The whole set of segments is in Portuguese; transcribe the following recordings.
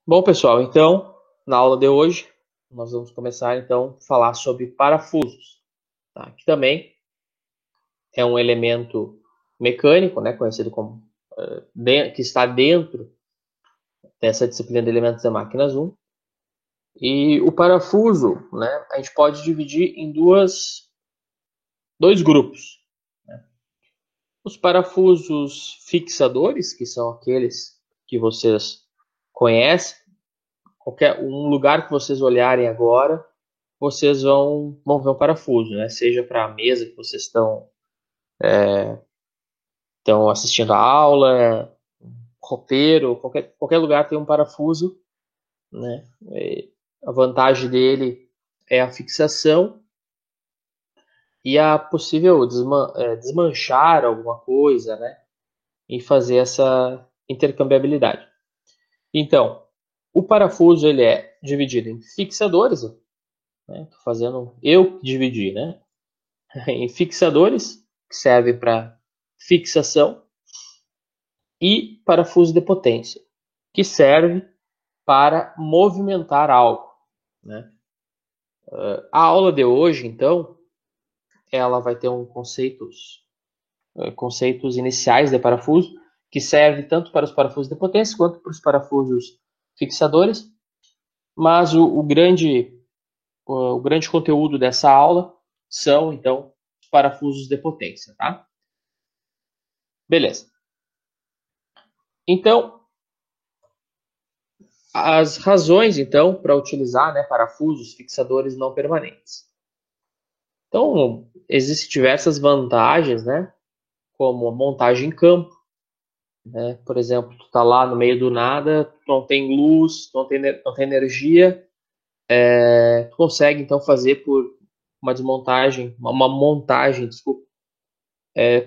Bom, pessoal, então, na aula de hoje, nós vamos começar, então, a falar sobre parafusos, tá? Que também é um elemento mecânico, né, conhecido como, que está dentro dessa disciplina de elementos de máquinas 1. E o parafuso, né, a gente pode dividir em dois grupos. Os parafusos fixadores, que são aqueles que vocês conhecem, qualquer um lugar que vocês olharem agora, vocês vão ver um parafuso, né? Seja para a mesa que vocês estão assistindo a aula, roteiro, qualquer lugar tem um parafuso, né? A vantagem dele é a fixação e a possível desmanchar alguma coisa, né? E fazer essa intercambiabilidade. Então, o parafuso ele é dividido em fixadores, né? Tô fazendo eu dividir, né? Em fixadores, que serve para fixação, e parafuso de potência, que serve para movimentar algo, né? A aula de hoje, então, ela vai ter conceitos iniciais de parafuso, que serve tanto para os parafusos de potência quanto para os parafusos fixadores, mas o grande conteúdo dessa aula são, então, os parafusos de potência, tá? Beleza. Então, as razões, então, para utilizar, né, parafusos fixadores não permanentes. Então, existem diversas vantagens, né, como a montagem em campo, né? Por exemplo, tu tá lá no meio do nada, tu não tem luz, não tem energia, tu consegue então fazer por uma montagem, desculpa,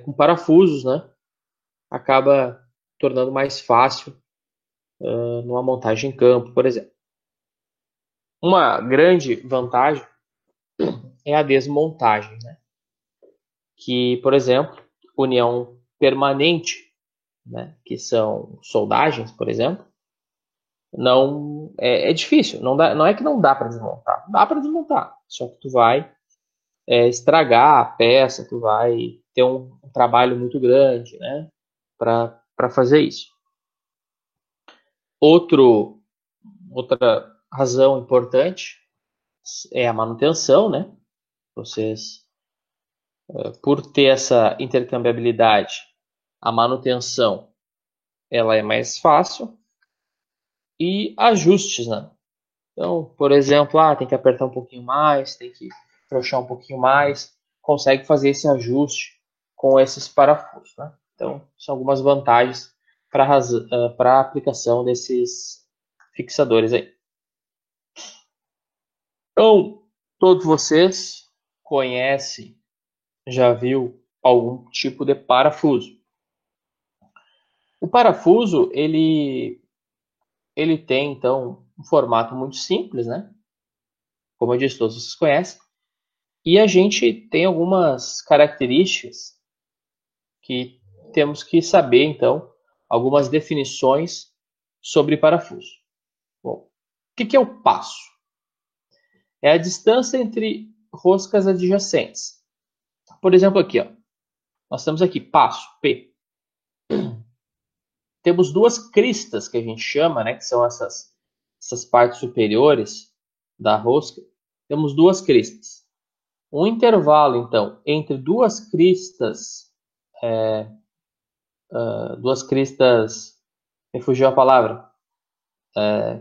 com parafusos, né? Acaba tornando mais fácil numa montagem em campo, por exemplo. Uma grande vantagem é a desmontagem, né? Que, por exemplo, união permanente, né, que são soldagens, por exemplo, não é difícil. Não é que não dá para desmontar, dá para desmontar. Só que tu vai estragar a peça, tu vai ter um trabalho muito grande, né, para fazer isso. Outra razão importante é a manutenção, né? Vocês, por ter essa intercambiabilidade, a manutenção ela é mais fácil e ajustes, né? Então, por exemplo, tem que apertar um pouquinho mais, tem que afrouxar um pouquinho mais, consegue fazer esse ajuste com esses parafusos, né? Então, são algumas vantagens para a aplicação desses fixadores aí. Então, todos vocês conhecem, já viu algum tipo de parafuso. O parafuso, ele tem, então, um formato muito simples, né? Como eu disse, todos vocês conhecem. E a gente tem algumas características que temos que saber, então, algumas definições sobre parafuso. Bom, o que é o passo? É a distância entre roscas adjacentes. Por exemplo, aqui, ó, nós temos aqui passo, P. Temos duas cristas que a gente chama, né, que são essas partes superiores da rosca. Temos duas cristas. Um intervalo, então, entre duas cristas, me fugiu a palavra,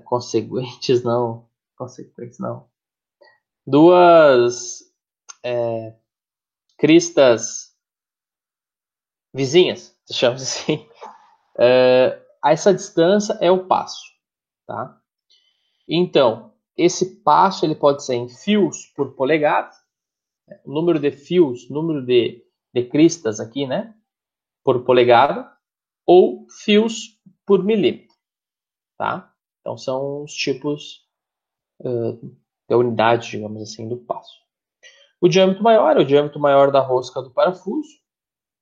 conseguintes não, consequentes não, duas cristas vizinhas, chamamos assim, essa distância é o passo, tá? Então, esse passo ele pode ser em fios por polegada, o número de fios, número de cristas aqui, né, por polegada, ou fios por milímetro, tá? Então, são os tipos da unidade, digamos assim, do passo. O diâmetro maior é o diâmetro maior da rosca do parafuso,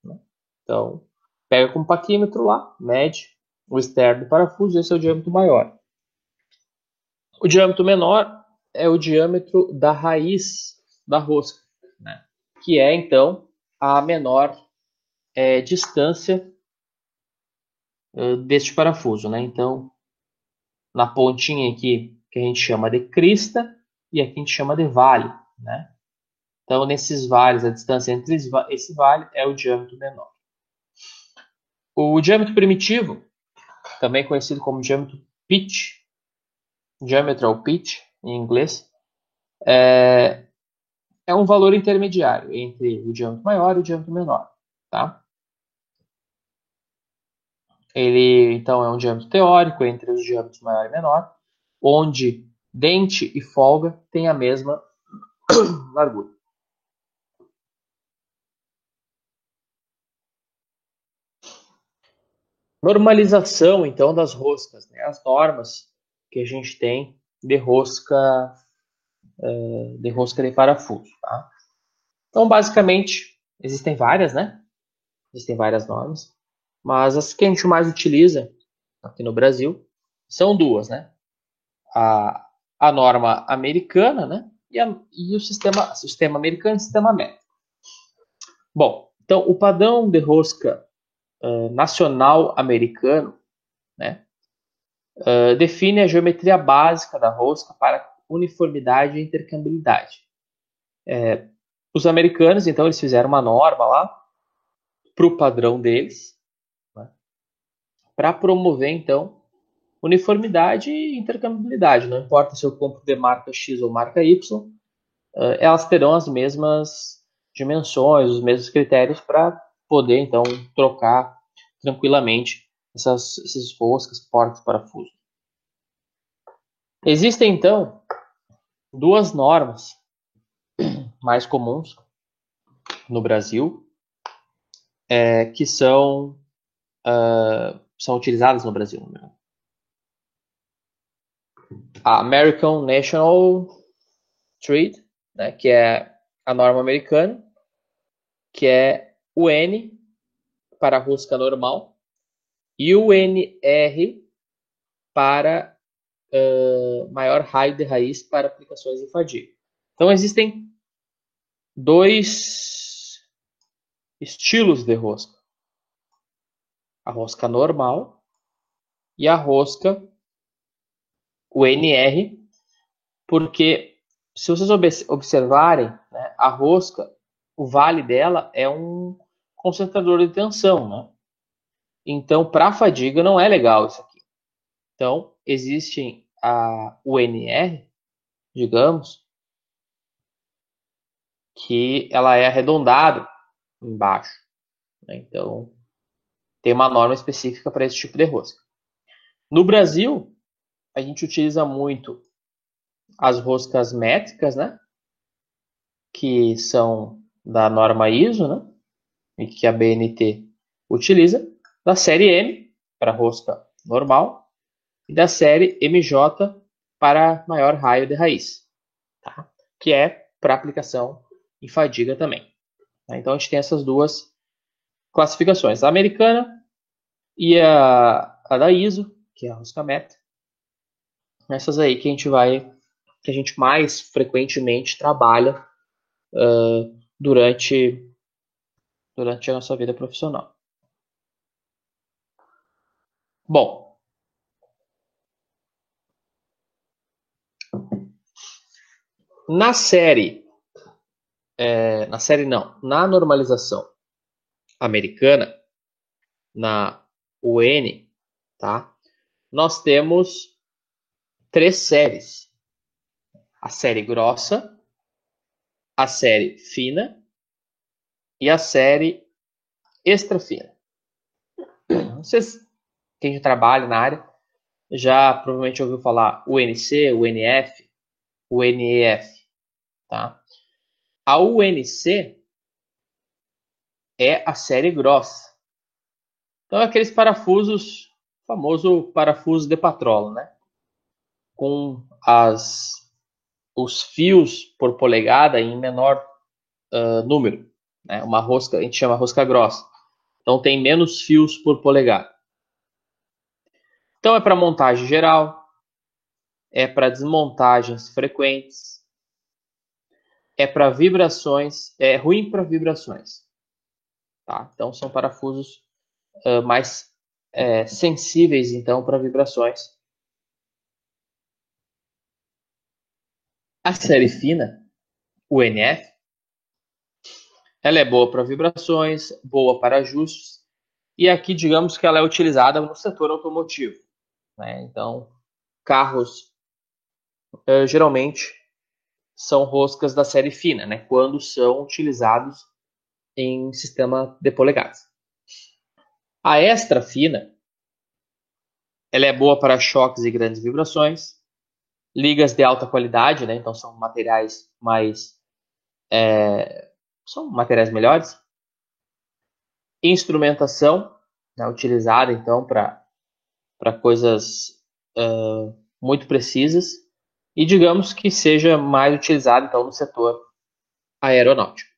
né? Então, pega com o paquímetro lá, mede o externo do parafuso, esse é o diâmetro maior. O diâmetro menor é o diâmetro da raiz da rosca, né? Que é, então, a menor distância deste parafuso, né? Então, na pontinha aqui, que a gente chama de crista, e aqui a gente chama de vale, né? Então, nesses vales, a distância entre esse vale é o diâmetro menor. O diâmetro primitivo, também conhecido como diâmetro pitch, diametral pitch em inglês, é um valor intermediário entre o diâmetro maior e o diâmetro menor, tá? Ele, então, é um diâmetro teórico entre os diâmetros maior e menor, onde dente e folga têm a mesma largura. Normalização, então, das roscas, né? As normas que a gente tem de rosca de parafuso, tá? Então, basicamente, existem várias, né? Existem várias normas, mas as que a gente mais utiliza aqui no Brasil são duas, né? A norma americana, né? E o sistema americano e o sistema métrico. Bom, então o padrão de rosca nacional americano, né? Define a geometria básica da rosca para uniformidade e intercambiabilidade. Os americanos, então, eles fizeram uma norma lá para o padrão deles, né? Para promover, então, uniformidade e intercambiabilidade. Não importa se eu compro de marca X ou marca Y, elas terão as mesmas dimensões, os mesmos critérios para poder, então, trocar tranquilamente essas roscas, portas, parafusos. Existem, então, duas normas mais comuns no Brasil, que são utilizadas no Brasil. A American National Treat, né, que é a norma americana, que é o N para a rosca normal e o NR para maior raio de raiz para aplicações de fadiga. Então existem dois estilos de rosca: a rosca normal e a rosca UNR, porque se vocês observarem, né, a rosca, o vale dela é um concentrador de tensão, né? Então, para a fadiga não é legal isso aqui. Então, existe a UNR, digamos, que ela é arredondada embaixo, né? Então, tem uma norma específica para esse tipo de rosca. No Brasil, a gente utiliza muito as roscas métricas, né? Que são da norma ISO, né? E que a BNT utiliza, da série M para rosca normal e da série MJ para maior raio de raiz, tá? Que é para aplicação em fadiga também. Então a gente tem essas duas classificações, a americana e a da ISO, que é a rosca métrica. Essas aí que a gente mais frequentemente trabalha durante a nossa vida profissional. Bom, na série não, na normalização americana, na UN, tá? Nós temos 3 séries: a série grossa, a série fina e a série extra fina. Vocês, quem já trabalha na área, já provavelmente ouviu falar UNC, UNF, UNEF, tá? A UNC é a série grossa. Então, aqueles parafusos, famoso parafuso de patrola, né? Com os fios por polegada em menor número, né? Uma rosca, a gente chama rosca grossa. Então, tem menos fios por polegada. Então, é para montagem geral, é para desmontagens frequentes, é para vibrações, é ruim para vibrações. Tá? Então, são parafusos mais sensíveis, então, para vibrações. A série fina, o NF, ela é boa para vibrações, boa para ajustes, e aqui, digamos que ela é utilizada no setor automotivo. Né? Então, carros, geralmente, são roscas da série fina, né? Quando são utilizados em sistema de polegadas. A extra fina, ela é boa para choques e grandes vibrações, ligas de alta qualidade, né? Então são materiais são materiais melhores. Instrumentação, né? Utilizada então para coisas muito precisas e digamos que seja mais utilizada então no setor aeronáutico.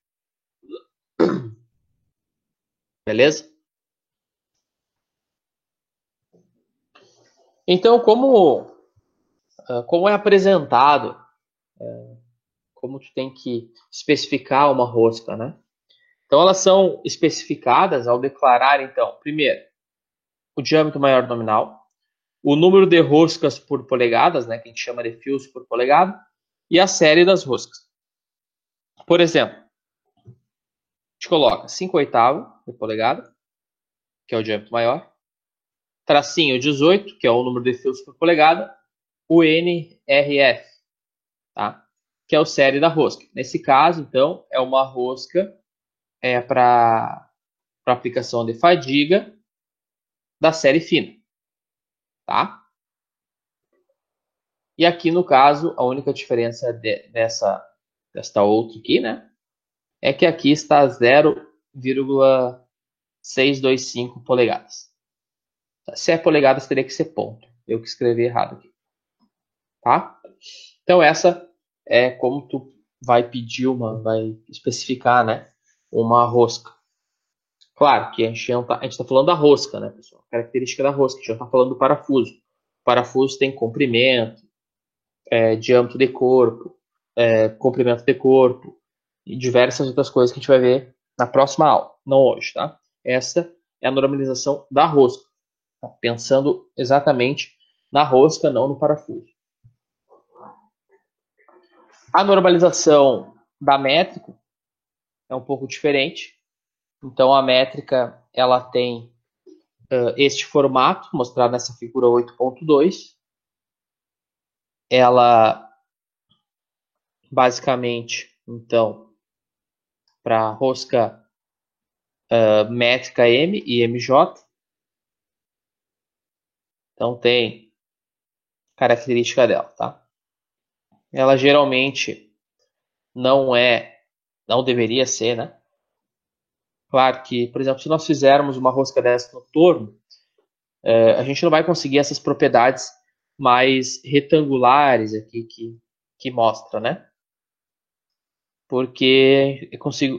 Beleza? Então, como é apresentado, como tu tem que especificar uma rosca, né? Então, elas são especificadas ao declarar, então, primeiro, o diâmetro maior nominal, o número de roscas por polegadas, né, que a gente chama de fios por polegada, e a série das roscas. Por exemplo, a gente coloca 5/8 de polegada, que é o diâmetro maior, tracinho 18, que é o número de fios por polegada, o NRF, tá? Que é o série da rosca. Nesse caso, então, é uma rosca para aplicação de fadiga da série fina, tá? E aqui, no caso, a única diferença desta outra aqui, né? É que aqui está 0,625 polegadas. Se é polegadas, teria que ser ponto. Eu que escrevi errado aqui. Tá? Então, essa é como tu vai vai especificar, né? Uma rosca. Claro que a gente está falando da rosca, né, pessoal? Característica da rosca. A gente não está falando do parafuso. O parafuso tem comprimento, diâmetro de corpo, comprimento de corpo e diversas outras coisas que a gente vai ver na próxima aula, não hoje, tá? Essa é a normalização da rosca, tá? Pensando exatamente na rosca, não no parafuso. A normalização da métrica é um pouco diferente. Então, a métrica ela tem este formato, mostrado nessa figura 8.2. Ela, basicamente, então, para rosca métrica M e MJ. Então, tem característica dela, tá? Ela geralmente não deveria ser, né? Claro que, por exemplo, se nós fizermos uma rosca dessa no torno, a gente não vai conseguir essas propriedades mais retangulares aqui que mostra, né? Porque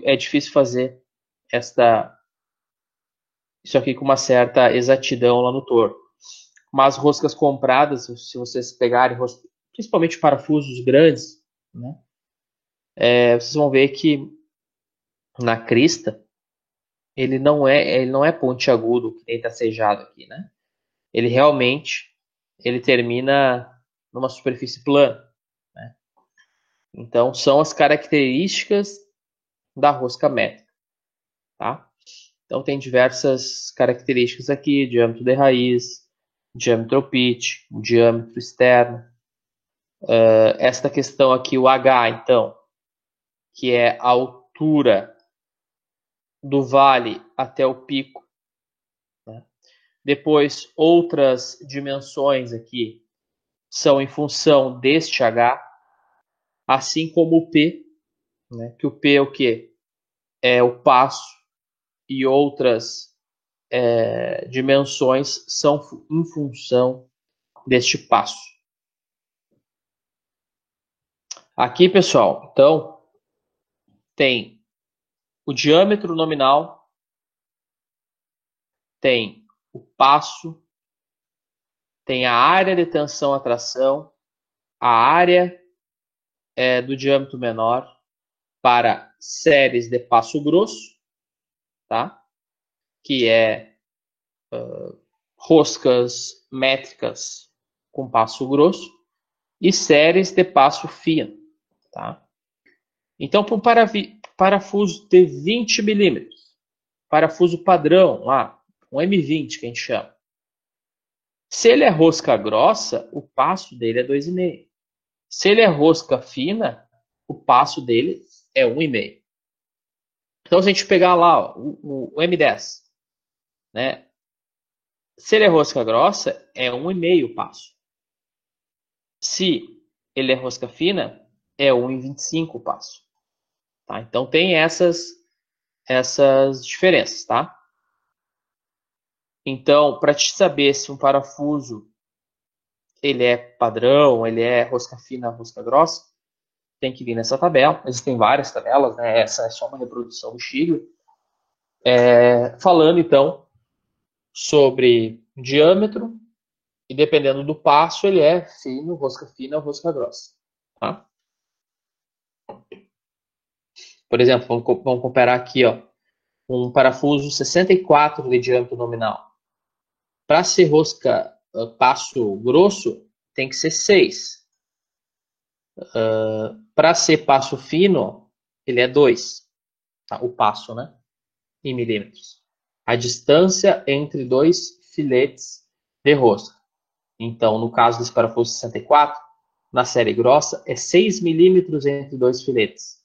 é difícil fazer isso aqui com uma certa exatidão lá no torno. Mas roscas compradas, se vocês pegarem, principalmente parafusos grandes, né? Vocês vão ver que na crista ele não é pontiagudo que nem está sejado aqui, né? Ele realmente termina numa superfície plana, né? Então são as características da rosca métrica, tá? Então tem diversas características aqui: diâmetro de raiz, diâmetro pitch, diâmetro externo. Esta questão aqui, o H, então, que é a altura do vale até o pico, né? Depois, outras dimensões aqui são em função deste H, assim como o P, né? Que o P é o quê? É o passo, e outras dimensões são em função deste passo. Aqui, pessoal, então, tem o diâmetro nominal, tem o passo, tem a área de tensão-atração a área do diâmetro menor para séries de passo grosso, tá? Que é roscas métricas com passo grosso e séries de passo fino, tá? Então, para um parafuso de 20 milímetros, parafuso padrão, um M20 que a gente chama. Se ele é rosca grossa, o passo dele é 2,5. Se ele é rosca fina, o passo dele é 1,5. Então, se a gente pegar lá ó, o M10, né? Se ele é rosca grossa, é 1,5 o passo. Se ele é rosca fina, é 1,25 o passo. Tá? Então, tem essas diferenças, tá? Então, para te saber se um parafuso ele é padrão, ele é rosca fina, rosca grossa, tem que vir nessa tabela. Existem várias tabelas, né? Essa é só uma reprodução do Stiglitz. Falando, então, sobre diâmetro, e dependendo do passo, ele é fina ou rosca grossa. Tá? Por exemplo, vamos comparar aqui, ó, um parafuso 64 de diâmetro nominal. Para ser rosca passo grosso, tem que ser 6. Para ser passo fino, ele é 2. Tá? O passo, né? Em milímetros. A distância entre dois filetes de rosca. Então, no caso desse parafuso 64, na série grossa, é 6 milímetros entre dois filetes.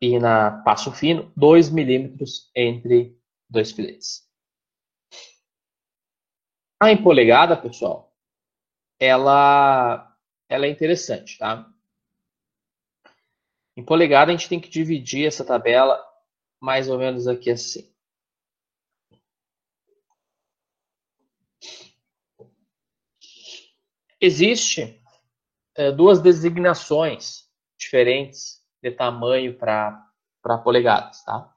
E na passo fino, 2 milímetros entre dois filetes. A em polegada, pessoal, ela é interessante, tá? Em polegada, a gente tem que dividir essa tabela mais ou menos aqui assim. Existe duas designações diferentes de tamanho para polegadas, tá?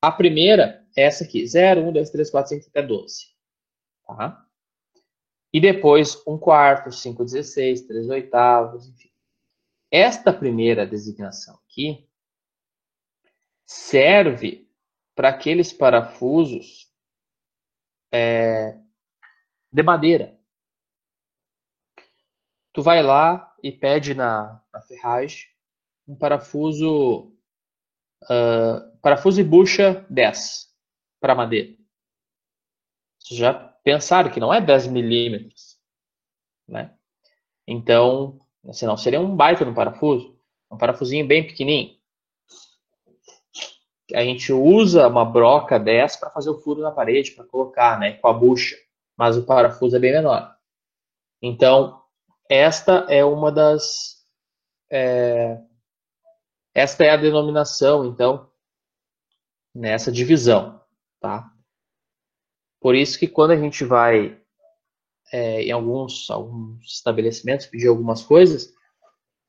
A primeira é essa aqui, 0, 1, 2, 3, 4, 5 até 12. Tá? E depois 1/4, 5/16, 3/8, enfim. Esta primeira designação aqui serve para aqueles parafusos de madeira. Tu vai lá e pede na ferragem um parafuso e bucha 10 para madeira. Vocês já pensaram que não é 10 milímetros, né? Então, senão seria um baita no parafuso, um parafusinho bem pequenininho. A gente usa uma broca 10 para fazer o furo na parede, para colocar, né, com a bucha, mas o parafuso é bem menor. Então, esta é uma das... esta é a denominação, então, nessa divisão, tá? Por isso que quando a gente vai em alguns estabelecimentos pedir algumas coisas,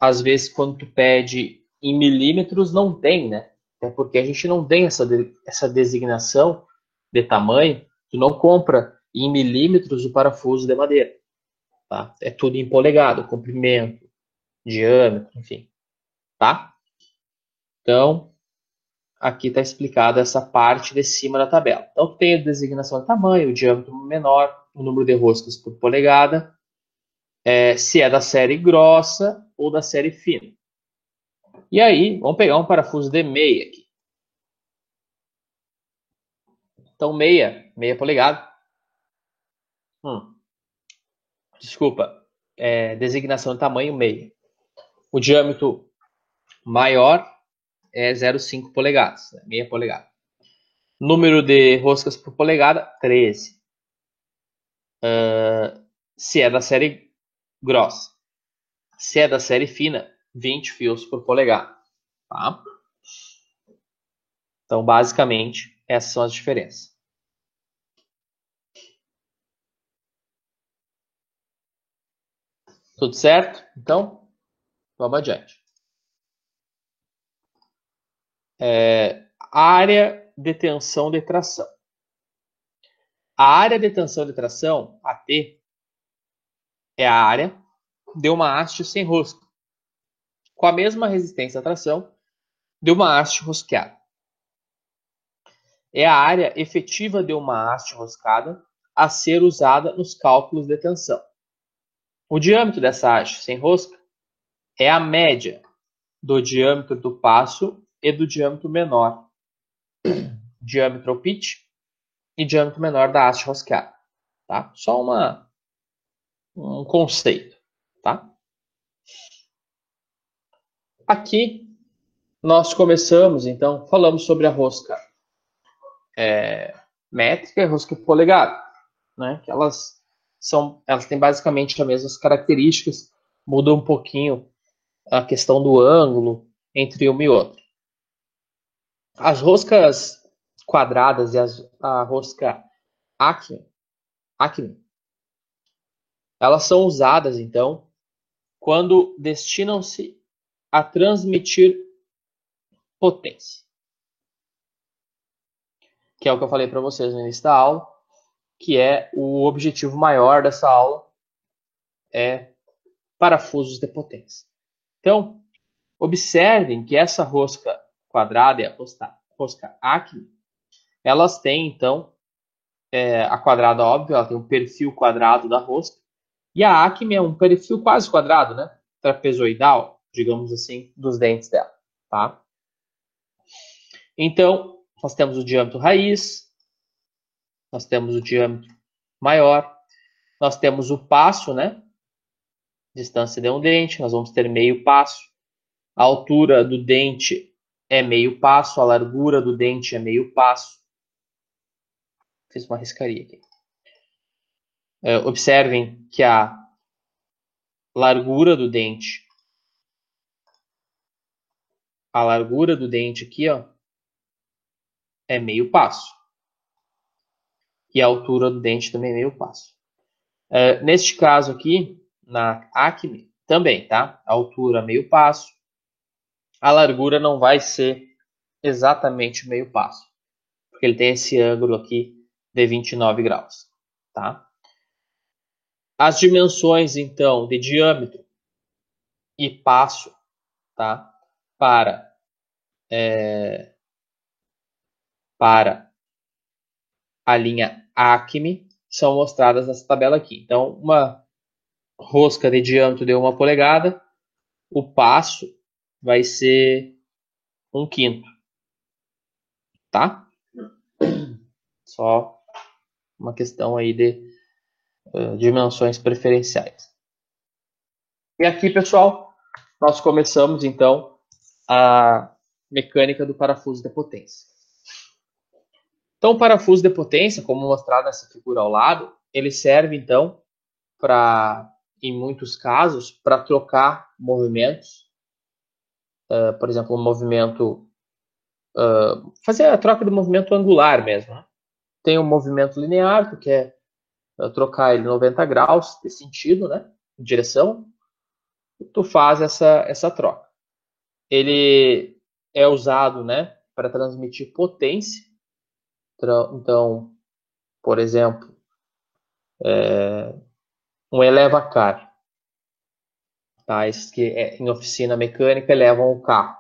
às vezes quando tu pede em milímetros não tem, né? É porque a gente não tem essa designação de tamanho, tu não compra em milímetros o parafuso de madeira, tá? É tudo em polegada, comprimento, diâmetro, enfim, tá? Então, aqui está explicada essa parte de cima da tabela. Então, tem a designação de tamanho, o diâmetro menor, o número de roscas por polegada, se é da série grossa ou da série fina. E aí, vamos pegar um parafuso de meia aqui. Então, meia polegada. Desculpa, designação de tamanho meia. O diâmetro maior é 0,5 polegadas, né? Meia polegada. Número de roscas por polegada, 13. Se é da série grossa. Se é da série fina, 20 fios por polegada. Tá? Então, basicamente, essas são as diferenças. Tudo certo? Então, vamos adiante. Área de tensão de tração. A área de tensão de tração, AT, é a área de uma haste sem rosca, com a mesma resistência à tração de uma haste rosqueada. É a área efetiva de uma haste roscada a ser usada nos cálculos de tensão. O diâmetro dessa haste sem rosca é a média do diâmetro do passo e do diâmetro menor, diâmetro ou pitch, e diâmetro menor da haste rosqueada. Tá? Só um conceito. Tá? Aqui nós começamos, então, falamos sobre a rosca métrica e rosca polegada, né? Que elas têm basicamente as mesmas características, muda um pouquinho a questão do ângulo entre uma e outra. As roscas quadradas e a rosca Acme, elas são usadas, então, quando destinam-se a transmitir potência. Que é o que eu falei para vocês no início da aula, que é o objetivo maior dessa aula, é parafusos de potência. Então, observem que essa rosca quadrada e a rosca Acme, elas têm, então, a quadrada, óbvio, ela tem um perfil quadrado da rosca, e a Acme é um perfil quase quadrado, né? Trapezoidal, digamos assim, dos dentes dela, tá? Então, nós temos o diâmetro raiz, nós temos o diâmetro maior, nós temos o passo, né? Distância de um dente, nós vamos ter meio passo. A altura do dente é meio passo, a largura do dente é meio passo. Fiz uma riscaria aqui. Observem que a largura do dente, aqui, ó, é meio passo. E a altura do dente também é meio passo. Neste caso aqui, na Acme, também, tá? A altura meio passo. A largura não vai ser exatamente meio passo, porque ele tem esse ângulo aqui de 29 graus, tá? As dimensões, então, de diâmetro e passo, tá? Para a linha Acme são mostradas nessa tabela aqui. Então, uma rosca de diâmetro de 1 polegada, o passo vai ser 1/5, tá? Só uma questão aí de dimensões preferenciais. E aqui, pessoal, nós começamos, então, a mecânica do parafuso de potência. Então, o parafuso de potência, como mostrado nessa figura ao lado, ele serve, então, em muitos casos, para trocar movimentos. Por exemplo, um movimento... fazer a troca do movimento angular mesmo, né? Tem um movimento linear, que é trocar ele 90 graus de sentido, né? De direção. E tu faz essa troca. Ele é usado, né, para transmitir potência. Então, por exemplo, um eleva-car. Tá? Esses que em oficina mecânica elevam o carro.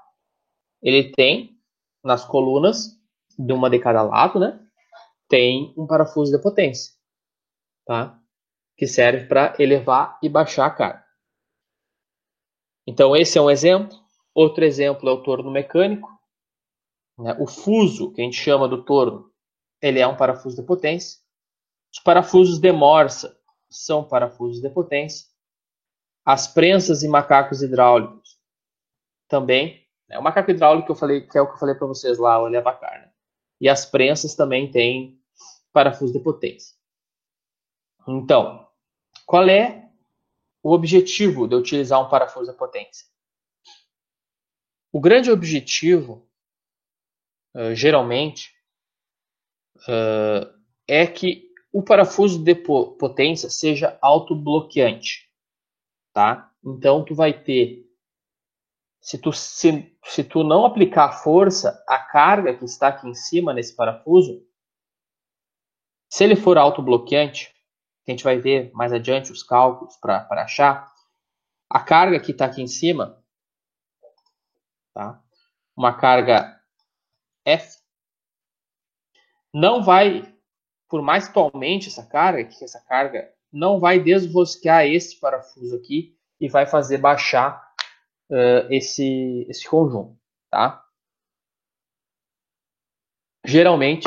Ele tem, nas colunas, de uma de cada lado, né, tem um parafuso de potência, tá? Que serve para elevar e baixar a carga. Então, esse é um exemplo. Outro exemplo é o torno mecânico. Né? O fuso, que a gente chama do torno, ele é um parafuso de potência. Os parafusos de morsa são parafusos de potência. As prensas e macacos hidráulicos também. Né? O macaco hidráulico que eu falei, que é o que eu falei para vocês lá, o eleva-car. Né? E as prensas também têm parafuso de potência. Então, qual é o objetivo de utilizar um parafuso de potência? O grande objetivo, geralmente, é que o parafuso de potência seja autobloqueante, tá? Então, tu vai ter, se tu não aplicar força, a carga que está aqui em cima nesse parafuso, se ele for autobloqueante, que a gente vai ver mais adiante os cálculos para achar, A carga que está aqui em cima, tá? Uma carga F, não vai, por mais que tu aumente essa carga não vai desrosquear esse parafuso aqui e vai fazer baixar esse conjunto, tá? Geralmente,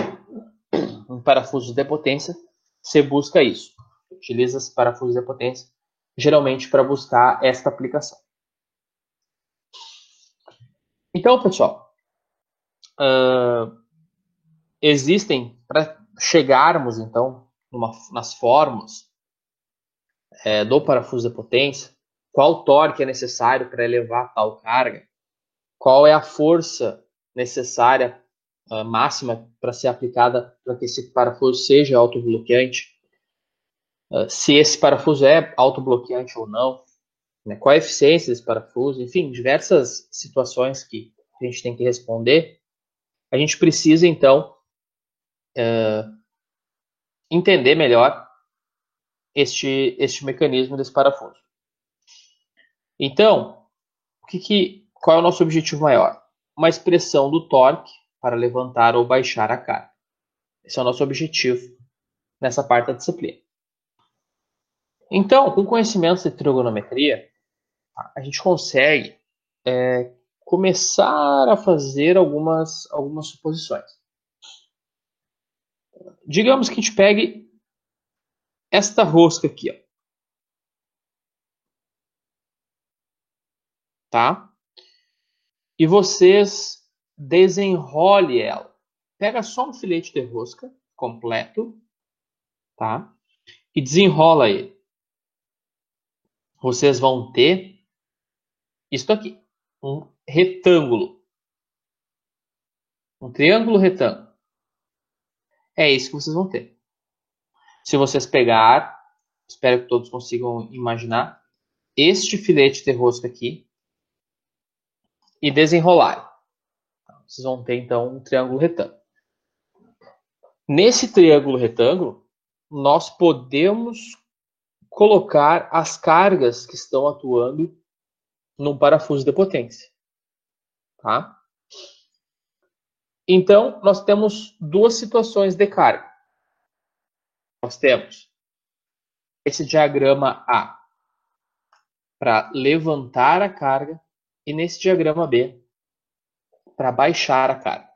em parafusos de potência, você busca isso. Utiliza esse parafuso de potência, geralmente para buscar esta aplicação. Então, pessoal, existem, para chegarmos, então, nas fórmulas do parafuso de potência, qual torque é necessário para elevar tal carga, qual é a força necessária máxima para ser aplicada para que esse parafuso seja autobloqueante, se esse parafuso é autobloqueante ou não, né, qual a eficiência desse parafuso, enfim, diversas situações que a gente tem que responder. A gente precisa, então, entender melhor este mecanismo desse parafuso. Então, qual é o nosso objetivo maior? Uma expressão do torque para levantar ou baixar a carga. Esse é o nosso objetivo nessa parte da disciplina. Então, com conhecimentos de trigonometria, a gente consegue começar a fazer algumas suposições. Digamos que a gente pegue esta rosca aqui, ó, tá? E vocês desenrolem ela. Pega só um filete de rosca completo, tá? E desenrola ele. Vocês vão ter isto aqui, um retângulo, um triângulo retângulo. É isso que vocês vão ter. Se vocês pegar, espero que todos consigam imaginar, este filete de rosca aqui e desenrolar. Vocês vão ter então um triângulo retângulo. Nesse triângulo retângulo, nós podemos colocar as cargas que estão atuando num parafuso de potência, tá? Então, nós temos duas situações de carga. Nós temos esse diagrama A para levantar a carga e nesse diagrama B para baixar a carga.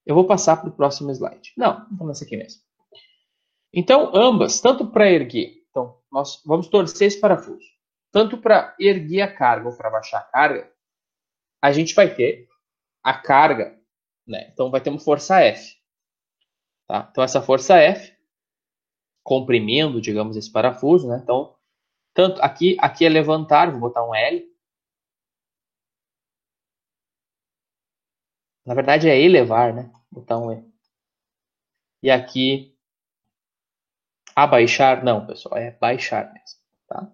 Eu vou passar para o próximo slide. Não, vamos nessa aqui mesmo. Então, ambas, tanto para erguer, então, nós vamos torcer esse parafuso, tanto para erguer a carga ou para baixar a carga, a gente vai ter a carga, né? Então, vai ter uma força F. Tá? Então, essa força F, comprimindo, digamos, esse parafuso, né? Então, tanto aqui é levantar, vou botar um L. Na verdade, é elevar, né? Vou botar um E. E aqui, abaixar, não, pessoal, é baixar mesmo, tá?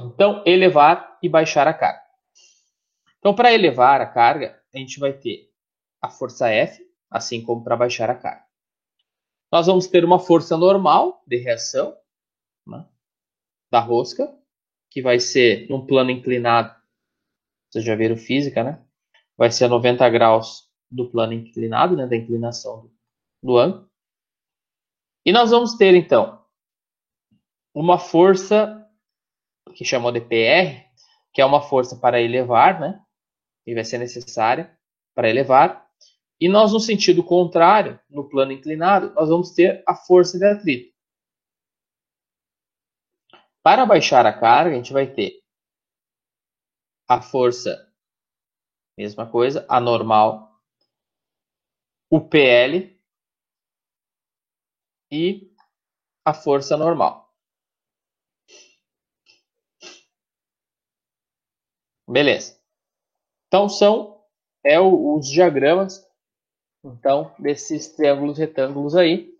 Então, elevar e baixar a carga. Então, para elevar a carga, a gente vai ter a força F, assim como para baixar a carga. Nós vamos ter uma força normal de reação, né, da rosca, que vai ser num plano inclinado. Vocês já viram física, né? Vai ser a 90 graus do plano inclinado, né, da inclinação do ângulo. E nós vamos ter, então, uma força que chamou de PR, que é uma força para elevar, né? E vai ser necessária para elevar. E nós, no sentido contrário, no plano inclinado, nós vamos ter a força de atrito. Para baixar a carga, a gente vai ter a força, mesma coisa, a normal, o PL e a força normal. Beleza. Então, os diagramas então, desses triângulos retângulos aí,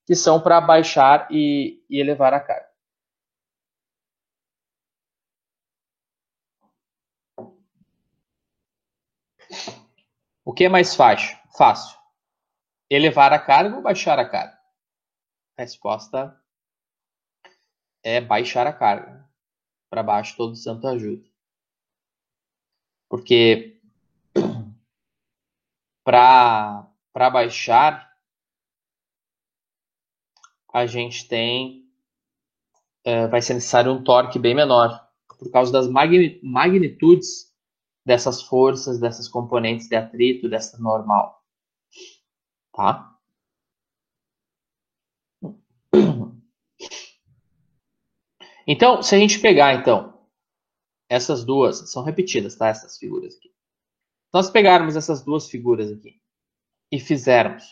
que são para baixar e elevar a carga. O que é mais fácil? Fácil. Elevar a carga ou baixar a carga? A resposta é baixar a carga. para baixo todo santo ajuda. Porque para baixar, a gente vai ser necessário um torque bem menor, por causa das magnitudes dessas forças, dessas componentes de atrito, dessa normal. Tá? Então, se a gente pegar, então, essas duas, são repetidas, tá? Essas figuras aqui. Se nós pegarmos essas duas figuras aqui e fizermos,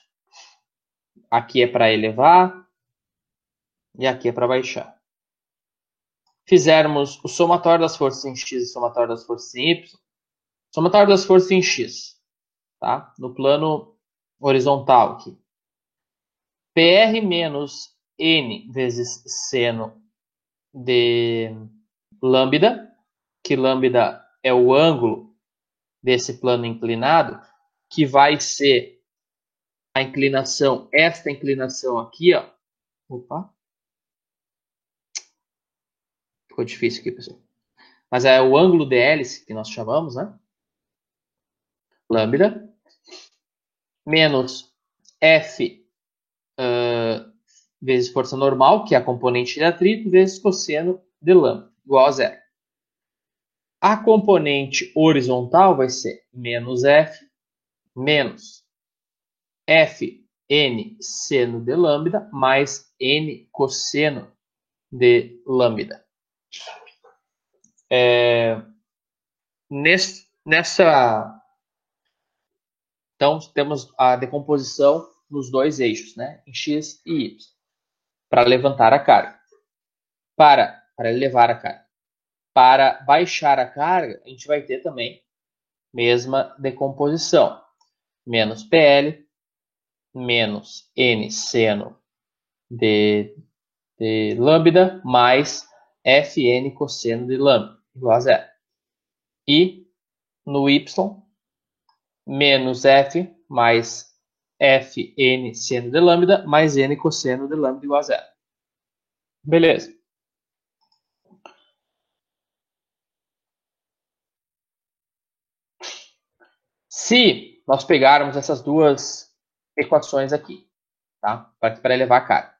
aqui é para elevar e aqui é para baixar. Fizermos o somatório das forças em x e o somatório das forças em y, somatório das forças em x, tá? No plano horizontal aqui. PR menos n vezes seno de lambda, que lambda é o ângulo desse plano inclinado, que vai ser a inclinação, esta inclinação aqui, ó. Opa. Ficou difícil aqui, pessoal. Mas é o ângulo de hélice, que nós chamamos, né? Lambda. Menos F vezes força normal, que é a componente de atrito, vezes cosseno de lambda, igual a zero. A componente horizontal vai ser menos F menos Fn seno de lambda mais N cosseno de lambda. Então, temos a decomposição nos dois eixos, né? Em x e y, para levantar a carga. Para elevar a carga. Para baixar a carga, a gente vai ter também mesma decomposição. Menos PL, menos N seno de lambda, mais Fn cosseno de lambda, igual a zero. E no y, menos F mais Fn seno de lambda, mais N cosseno de lambda, igual a zero. Beleza. Se nós pegarmos essas duas equações aqui, tá? Para elevar a carga.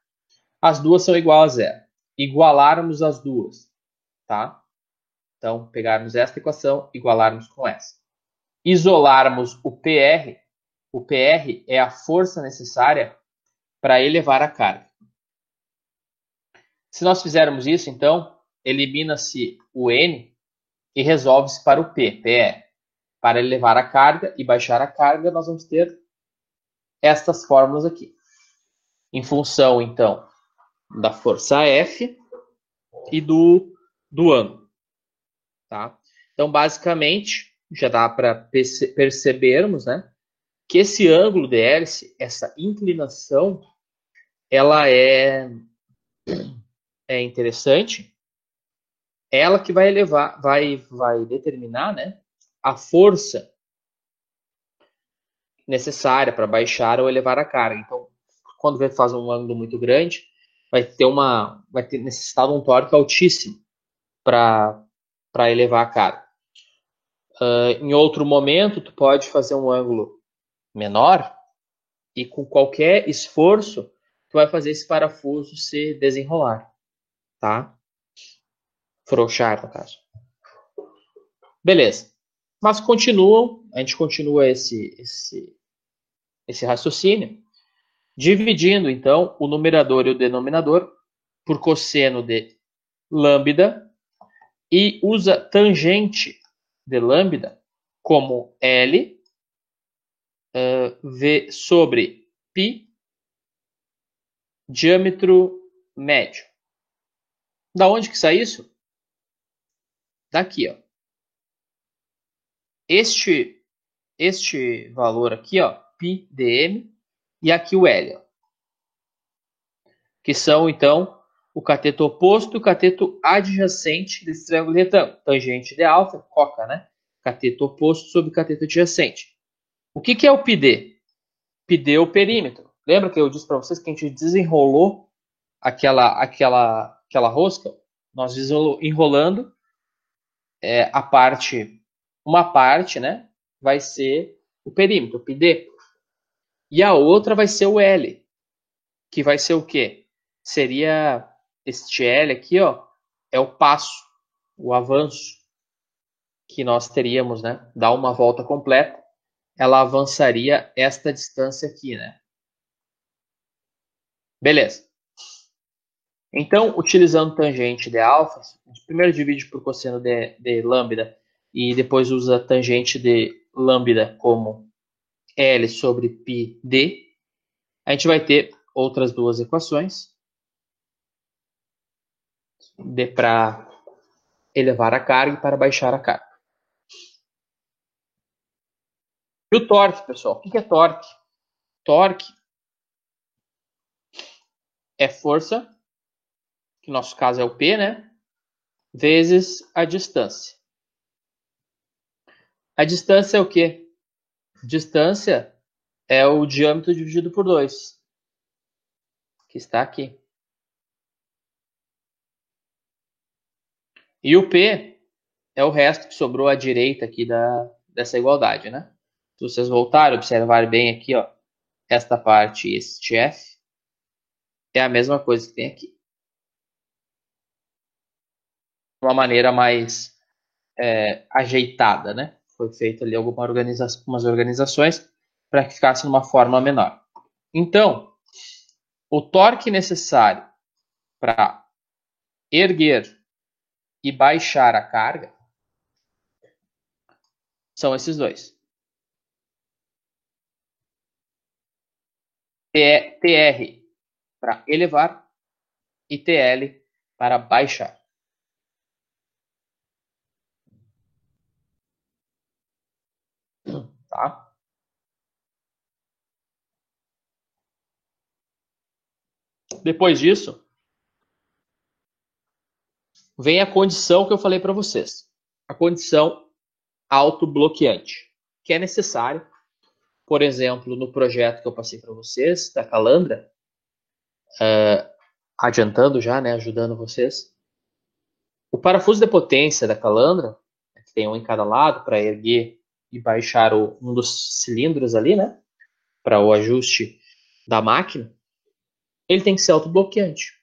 As duas são igual a zero. Igualarmos as duas, tá? Então, pegarmos esta equação, igualarmos com essa. Isolarmos o PR é a força necessária para elevar a carga. Se nós fizermos isso, então, elimina-se o N e resolve-se para o P, PE. Para elevar a carga e baixar a carga, nós vamos ter estas fórmulas aqui. Em função, então, da força F e do ângulo. Tá? Então, basicamente, já dá para percebermos, né, que esse ângulo de hélice, essa inclinação, ela é interessante. Ela que vai elevar, vai determinar, né, a força necessária para baixar ou elevar a carga. Então, quando você faz um ângulo muito grande, vai ter necessitado um torque altíssimo para elevar a carga. Em outro momento, tu pode fazer um ângulo menor e com qualquer esforço, tu vai fazer esse parafuso se desenrolar, tá? Frouxar, no caso. Beleza. Mas a gente continua esse raciocínio, dividindo, então, o numerador e o denominador por cosseno de lambda e usa tangente de lambda como L V sobre π diâmetro médio. Da onde que sai isso? Daqui, ó. Este valor aqui, ó, π dm, e aqui o L, ó, que são, então, o cateto oposto e o cateto adjacente desse triângulo retângulo. Tangente de alfa, coca, né? Cateto oposto sobre cateto adjacente. O que é o πd? πd é o perímetro. Lembra que eu disse para vocês que a gente desenrolou aquela rosca? nós enrolando uma parte, né, vai ser o perímetro, o PD, e a outra vai ser o L, que vai ser o quê? Seria este L aqui, ó, é o passo, o avanço que nós teríamos, né, dar uma volta completa, ela avançaria esta distância aqui, né? Beleza. Então, utilizando tangente de alfa, a gente primeiro divide por cosseno de lambda e depois usa tangente de lambda como L sobre π d. A gente vai ter outras duas equações. D para elevar a carga e para baixar a carga. E o torque, pessoal? O que é torque? Torque é força, que no nosso caso é o P, né? Vezes a distância. A distância é o quê? Distância é o diâmetro dividido por 2, que está aqui. E o P é o resto que sobrou à direita aqui dessa igualdade, né? Se vocês voltarem, observarem bem aqui, ó, esta parte e este F é a mesma coisa que tem aqui. De uma maneira mais ajeitada, né? Foi feito ali algumas organizações para que ficasse numa forma menor. Então, o torque necessário para erguer e baixar a carga são esses dois. TR para elevar e TL para baixar. Tá? Depois disso, vem a condição que eu falei para vocês. A condição autobloqueante, que é necessário, por exemplo, no projeto que eu passei para vocês, da Calandra, adiantando já, né, ajudando vocês. O parafuso de potência da Calandra, que tem um em cada lado para erguer e baixar um dos cilindros ali, né, para o ajuste da máquina, ele tem que ser autobloqueante.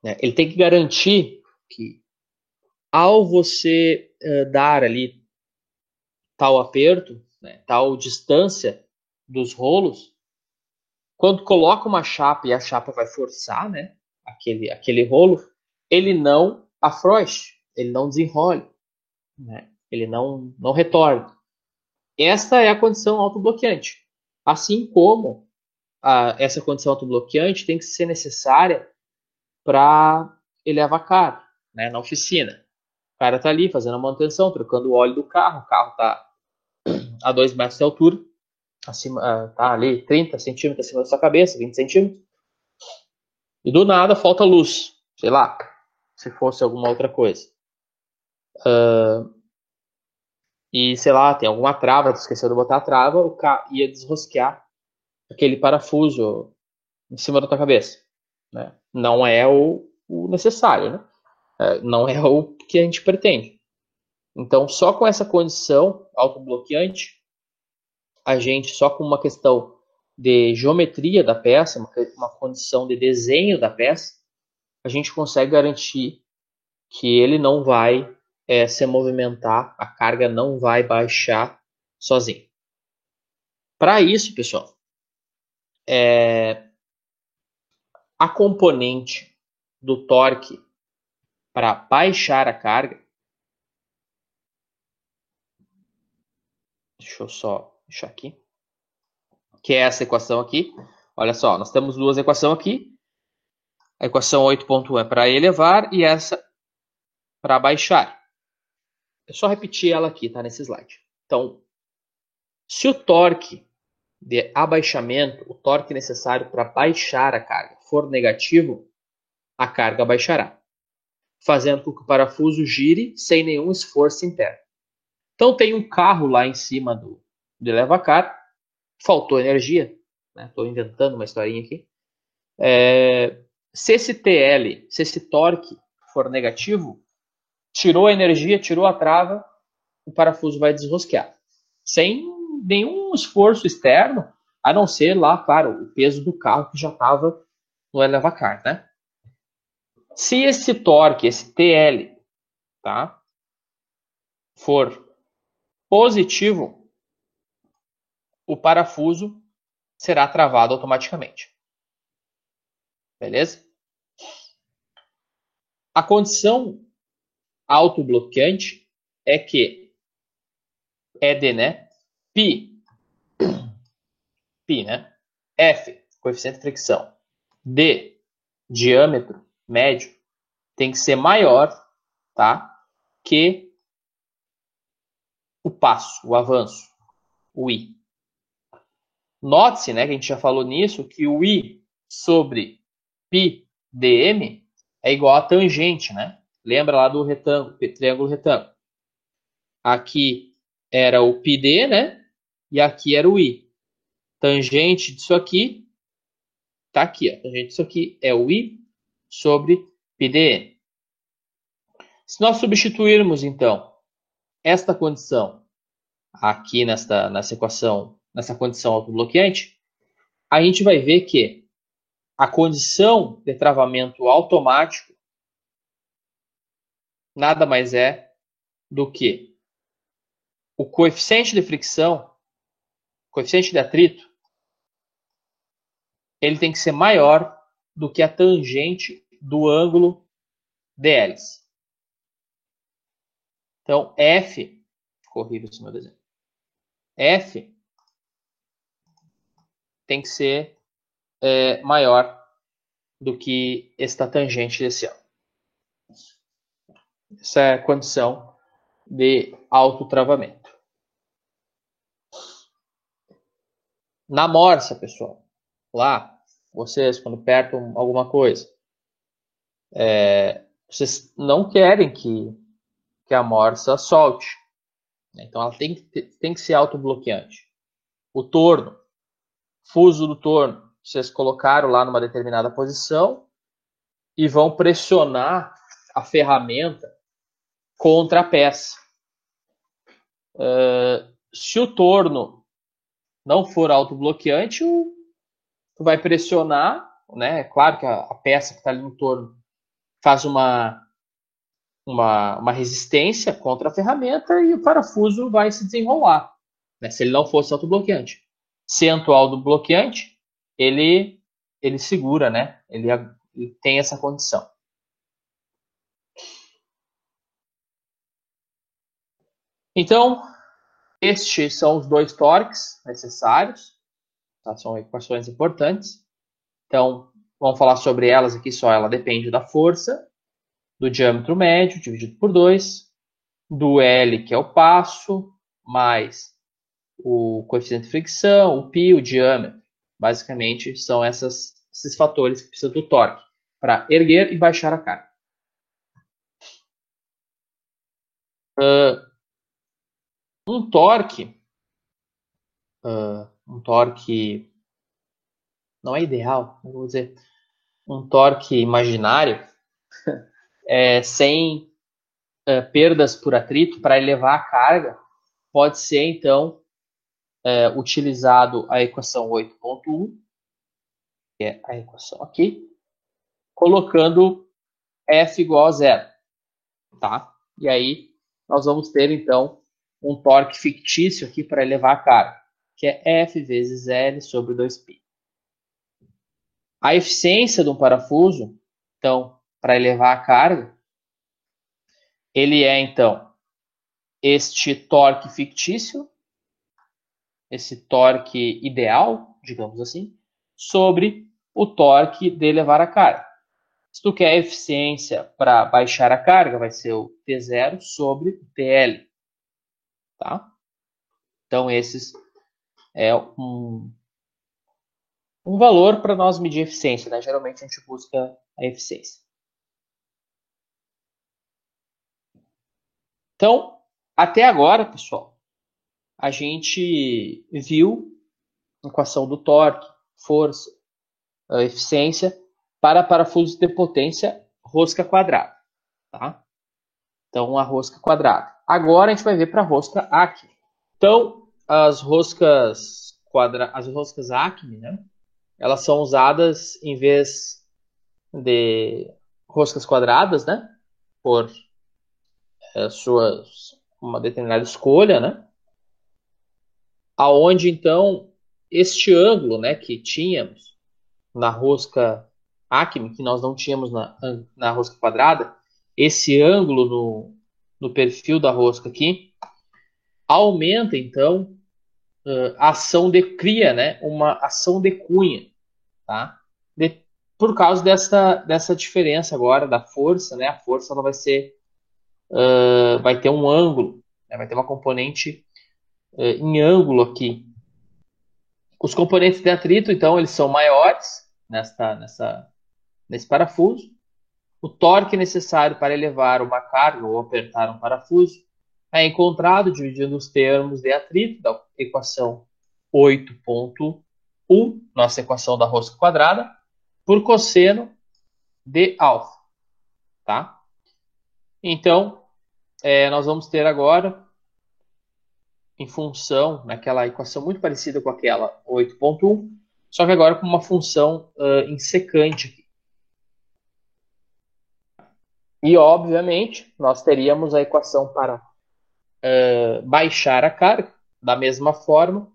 Né? Ele tem que garantir que, ao você dar ali tal aperto, né, tal distância dos rolos, quando coloca uma chapa e a chapa vai forçar, né, aquele rolo, ele não afrouxe, ele não desenrole, né, ele não retorne. Esta é a condição autobloqueante. Assim como essa condição autobloqueante tem que ser necessária para elevar carro, né, na oficina. O cara está ali fazendo a manutenção, trocando o óleo do carro, o carro está a 2 metros de altura, acima, tá ali 30 centímetros acima da sua cabeça, 20 centímetros, e do nada falta luz, sei lá, se fosse alguma outra coisa. E sei lá, tem alguma trava, esqueceu de botar a trava, o carro ia desrosquear aquele parafuso em cima da tua cabeça. Né? Não é o necessário, né? Não é o que a gente pretende. Então, só com essa condição autobloqueante, a gente, só com uma questão de geometria da peça, uma condição de desenho da peça, a gente consegue garantir que ele não vai se movimentar, a carga não vai baixar sozinho. Para isso, pessoal, a componente do torque para baixar a carga, deixa eu só deixar aqui, que é essa equação aqui. Olha só, nós temos duas equações aqui. A equação 8.1 é para elevar e essa para baixar. É só repetir ela aqui, tá? Nesse slide. Então, se o torque de abaixamento, o torque necessário para baixar a carga, for negativo, a carga baixará, fazendo com que o parafuso gire sem nenhum esforço interno. Então, tem um carro lá em cima do elevacar, faltou energia, estou inventando uma historinha aqui. Se esse TL, se esse torque for negativo, tirou a energia, tirou a trava, o parafuso vai desrosquear. Sem nenhum esforço externo, a não ser lá, claro, o peso do carro que já estava no elevacar, né? Se esse torque, esse TL, tá, for positivo, o parafuso será travado automaticamente. Beleza? A condição autobloqueante é que é de, né, π, né, F, coeficiente de fricção, D, diâmetro médio, tem que ser maior, tá, que o passo, o avanço, o I. Note-se, né, que a gente já falou nisso, que o I sobre π dm é igual a tangente, né? Lembra lá do retângulo, triângulo retângulo. Aqui era o πd, né? E aqui era o I. Tangente disso aqui tá aqui, ó. Tangente disso aqui é o I sobre πdn. Se nós substituirmos, então, esta condição aqui nessa equação, nessa condição autobloqueante, a gente vai ver que a condição de travamento automático nada mais é do que o coeficiente de fricção, coeficiente de atrito, ele tem que ser maior do que a tangente do ângulo de hélice. Então, F, ficou horrível esse meu desenho, F tem que ser maior do que esta tangente desse ângulo. Essa é a condição de autotravamento. Na morsa, pessoal, lá, vocês quando apertam alguma coisa, vocês não querem que a morsa solte. Então ela tem que ser autobloqueante. O torno, fuso do torno, vocês colocaram lá numa determinada posição e vão pressionar a ferramenta contra a peça. Se o torno não for autobloqueante, tu vai pressionar, né? É claro que a peça que está ali no torno faz uma resistência contra a ferramenta e o parafuso vai se desenrolar, né? Se ele não fosse autobloqueante. Sendo autobloqueante, ele segura, né? Ele tem essa condição. Então, estes são os dois torques necessários, tá? São equações importantes. Então, vamos falar sobre elas aqui só. Ela depende da força, do diâmetro médio dividido por 2, do L, que é o passo, mais o coeficiente de fricção, o π, o diâmetro. Basicamente, são esses fatores que precisam do torque para erguer e baixar a carga. Um torque não é ideal, vou dizer, um torque imaginário, sem perdas por atrito, para elevar a carga, pode ser, então, utilizado a equação 8.1, que é a equação aqui, colocando F igual a zero, tá? E aí, nós vamos ter, então, um torque fictício aqui para elevar a carga, que é F vezes L sobre 2π. A eficiência de um parafuso, então, para elevar a carga, ele é, então, este torque fictício, esse torque ideal, digamos assim, sobre o torque de elevar a carga. Se tu quer eficiência para baixar a carga, vai ser o T0 sobre o TL. Tá? Então, esses é um valor para nós medir eficiência, né? Geralmente a gente busca a eficiência. Então, até agora, pessoal, a gente viu a equação do torque, força, a eficiência para parafusos de potência rosca quadrada. tá? Então, a rosca quadrada. Agora a gente vai ver para a rosca Acme. Então, as roscas Acme, né? Elas são usadas em vez de roscas quadradas, né? Por uma determinada escolha, né? Aonde então este ângulo, né, que tínhamos na rosca Acme, que nós não tínhamos na rosca quadrada, esse ângulo no perfil da rosca aqui aumenta então a ação de cria, né, uma ação de cunha, tá? Por causa dessa diferença agora da força, né? A força ela vai ter um ângulo, né, vai ter uma componente em ângulo aqui. Os componentes de atrito, então, eles são maiores nesse parafuso. O torque necessário para elevar uma carga ou apertar um parafuso é encontrado dividindo os termos de atrito da equação 8.1, nossa equação da rosca quadrada, por cosseno de alfa, tá? Então, nós vamos ter agora, em função, naquela equação muito parecida com aquela 8.1, só que agora com uma função em secante. E, obviamente, nós teríamos a equação para baixar a carga, da mesma forma,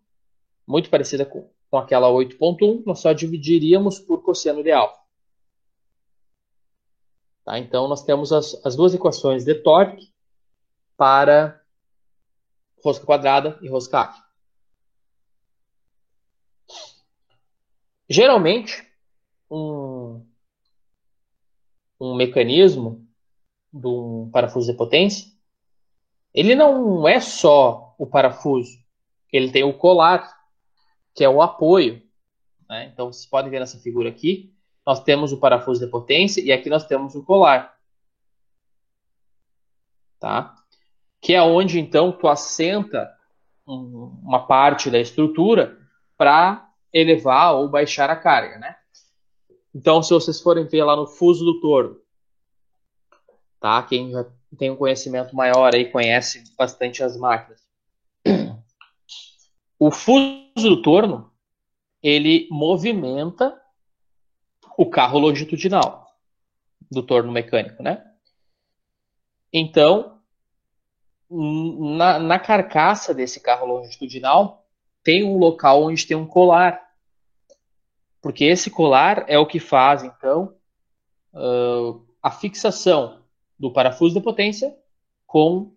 muito parecida com aquela 8.1, nós só dividiríamos por cosseno de alfa. Tá? Então, nós temos as duas equações de torque para rosca quadrada e rosca Acme. Geralmente, um mecanismo de um parafuso de potência, ele não é só o parafuso, ele tem o colar, que é o apoio. Né? Então, vocês podem ver nessa figura aqui, nós temos o parafuso de potência e aqui nós temos o colar. Tá? Que é onde, então, tu assenta uma parte da estrutura para elevar ou baixar a carga. Né? Então, se vocês forem ver lá no fuso do torno, tá? Quem já tem um conhecimento maior aí, conhece bastante as máquinas. O fuso do torno, ele movimenta o carro longitudinal do torno mecânico, né? Então, na carcaça desse carro longitudinal, tem um local onde tem um colar. Porque esse colar é o que faz, então, a fixação do parafuso de potência com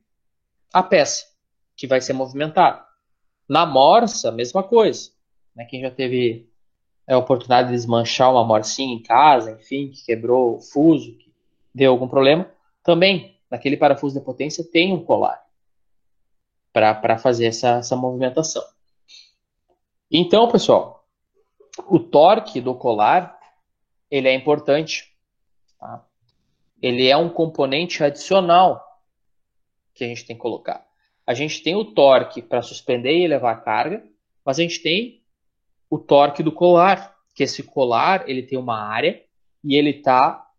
a peça, que vai ser movimentada. Na morsa, mesma coisa. Né? Quem já teve a oportunidade de desmanchar uma morsinha em casa, enfim, que quebrou o fuso, que deu algum problema, também, naquele parafuso de potência, tem um colar para fazer essa movimentação. Então, pessoal, o torque do colar ele é importante. Tá? Ele é um componente adicional que a gente tem que colocar. A gente tem o torque para suspender e elevar a carga, mas a gente tem o torque do colar, que esse colar ele tem uma área e ele está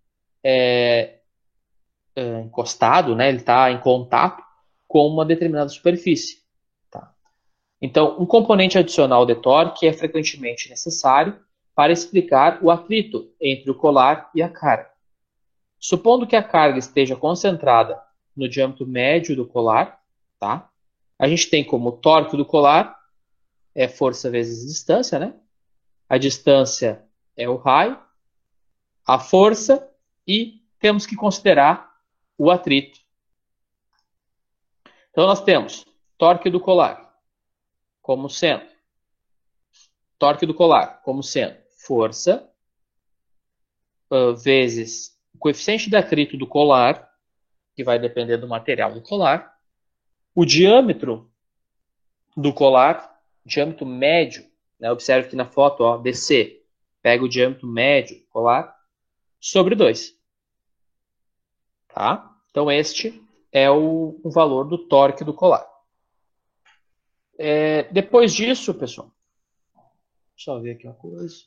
encostado, né? Ele está em contato com uma determinada superfície. Tá? Então, um componente adicional de torque é frequentemente necessário para explicar o atrito entre o colar e a carga. Supondo que a carga esteja concentrada no diâmetro médio do colar, tá? A gente tem como torque do colar é força vezes distância, né? A distância é o raio, a força e temos que considerar o atrito. Então nós temos torque do colar como sendo força vezes o coeficiente de atrito do colar, que vai depender do material do colar, o diâmetro do colar, diâmetro médio, né? Observe aqui na foto, ó, DC, pega o diâmetro médio do colar sobre 2. Tá? Então este é o valor do torque do colar. Depois disso, pessoal, deixa eu ver aqui uma coisa.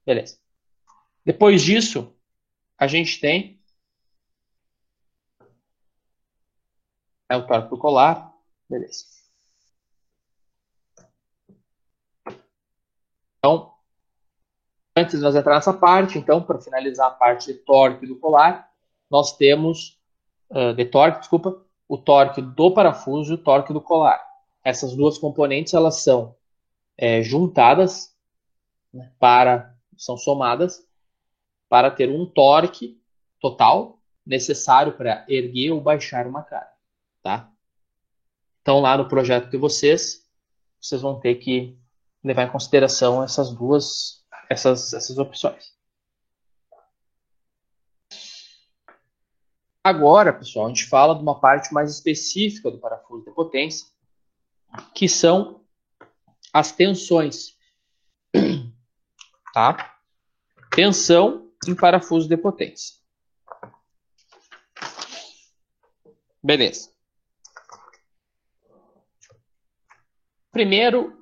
Beleza. Depois disso, a gente tem É o torque do colar. Beleza. Então, antes de nós entrar nessa parte, então, para finalizar a parte de torque do colar, nós temos, de torque, desculpa, o torque do parafuso e o torque do colar. Essas duas componentes, elas são juntadas, né, são somadas para ter um torque total necessário para erguer ou baixar uma carga, tá? Então, lá no projeto de vocês vão ter que levar em consideração essas opções. Agora, pessoal, a gente fala de uma parte mais específica do parafuso de potência, que são as tensões, tá? Tensão em parafuso de potência. Beleza. Primeiro,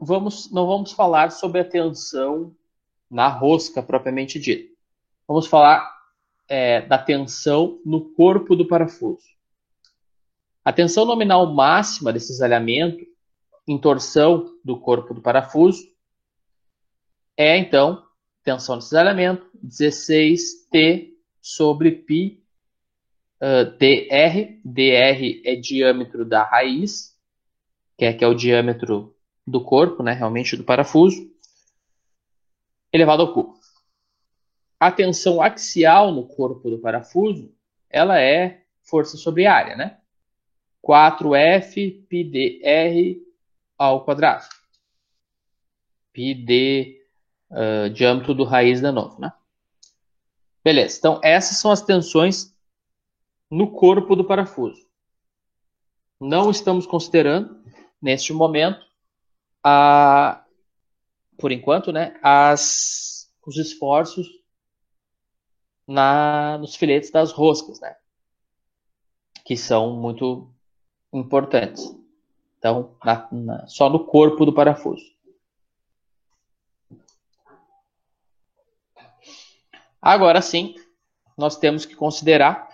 não vamos falar sobre a tensão na rosca propriamente dita. Vamos falar da tensão no corpo do parafuso. A tensão nominal máxima desse cisalhamento em torção do corpo do parafuso é, então, tensão de cisalhamento 16T sobre π dr. dr é diâmetro da raiz, que é o diâmetro do corpo, né, realmente do parafuso, elevado ao cubo. A tensão axial no corpo do parafuso, ela é força sobre área, né? 4F πdr ao quadrado. Πd diâmetro do raiz de novo, né? Beleza, então essas são as tensões no corpo do parafuso. Não estamos considerando, neste momento, por enquanto, né, os esforços nos filetes das roscas, né? Que são muito importantes. Então, só no corpo do parafuso. Agora sim, nós temos que considerar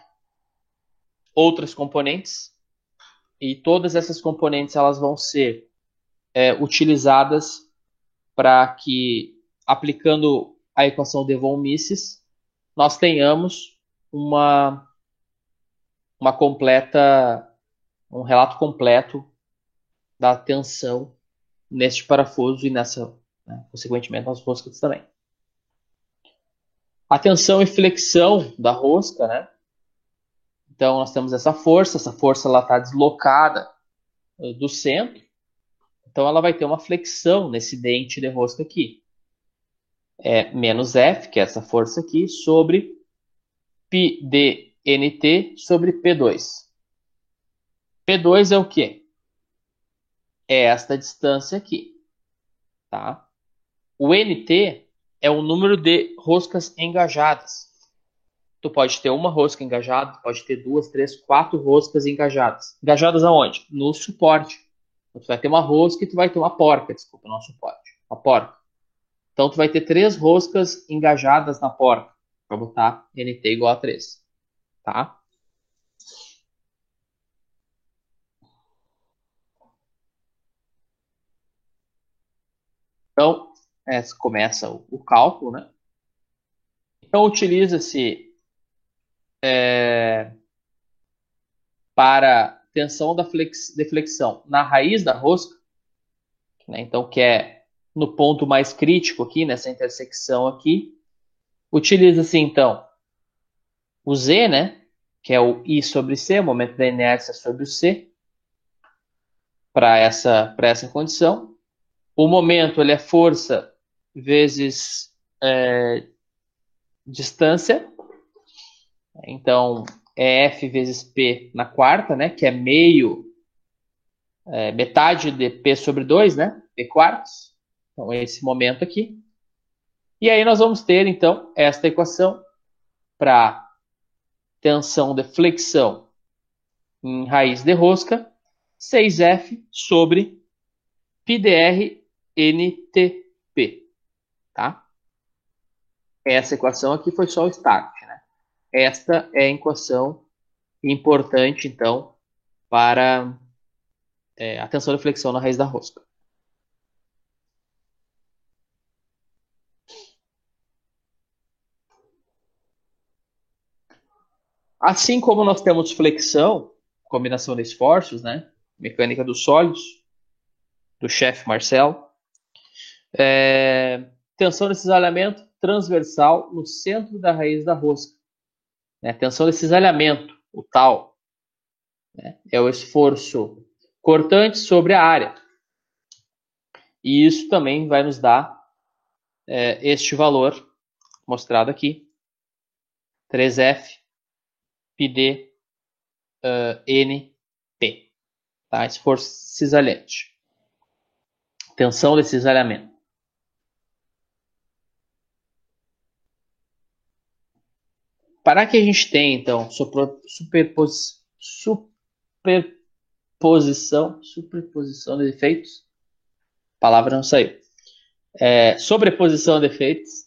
outras componentes, e todas essas componentes elas vão ser utilizadas para que, aplicando a equação de von Mises, nós tenhamos um relato completo da tensão neste parafuso e consequentemente, nas roscas também. A tensão e flexão da rosca, né? Então, nós temos essa força ela está deslocada do centro, então ela vai ter uma flexão nesse dente de rosca aqui. Menos F, que é essa força aqui, sobre π dNt sobre P2. P2 é o quê? É esta distância aqui, tá? O NT é o número de roscas engajadas. Tu pode ter uma rosca engajada, pode ter 2, 3, 4 roscas engajadas. Engajadas aonde? No suporte. Então, tu vai ter uma rosca e tu vai ter uma porca, desculpa, não suporte, uma porca. Então, tu vai ter 3 roscas engajadas na porca, para botar NT igual a 3, tá? Então, começa o cálculo, né? Então, utiliza-se para tensão de flexão na raiz da rosca, né? Então, que é no ponto mais crítico aqui, nessa intersecção aqui. Utiliza-se, então, o Z, né? Que é o I sobre C, o momento da inércia sobre o C, para essa condição. O momento ele é força vezes distância. Então, é F vezes P na quarta, né? Que é metade de P sobre 2, né? P quartos. Então, é esse momento aqui. E aí nós vamos ter, então, esta equação para tensão de flexão em raiz de rosca, 6F sobre πdr NTP, tá? Essa equação aqui foi só o start, né? Esta é a equação importante, então, para a tensão de flexão na raiz da rosca. Assim como nós temos flexão, combinação de esforços, né? Mecânica dos sólidos, do chefe Marcelo. Tensão de cisalhamento transversal no centro da raiz da rosca. Tensão de cisalhamento, o tal, é o esforço cortante sobre a área. E isso também vai nos dar este valor mostrado aqui, 3F πd NP, tá? Esforço cisalhante. Tensão de cisalhamento. Para que a gente tenha, então, superposição de efeitos, a palavra não saiu. Sobreposição de efeitos,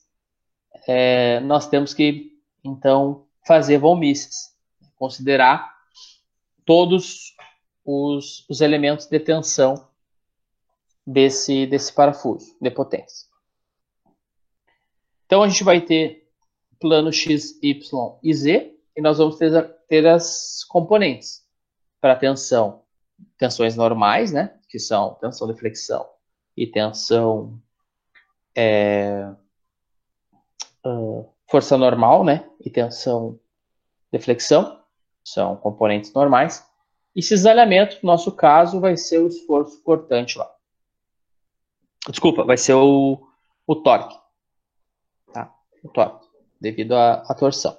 nós temos que, então, fazer von Mises, considerar todos os elementos de tensão desse parafuso de potência. Então, a gente vai ter plano X, Y e Z, e nós vamos ter as componentes para tensões normais, né, que são tensão de flexão e tensão força normal, né, e tensão de flexão, são componentes normais, e cisalhamento, no nosso caso, vai ser o esforço cortante lá. Desculpa, vai ser o torque, tá? O torque, devido à torção.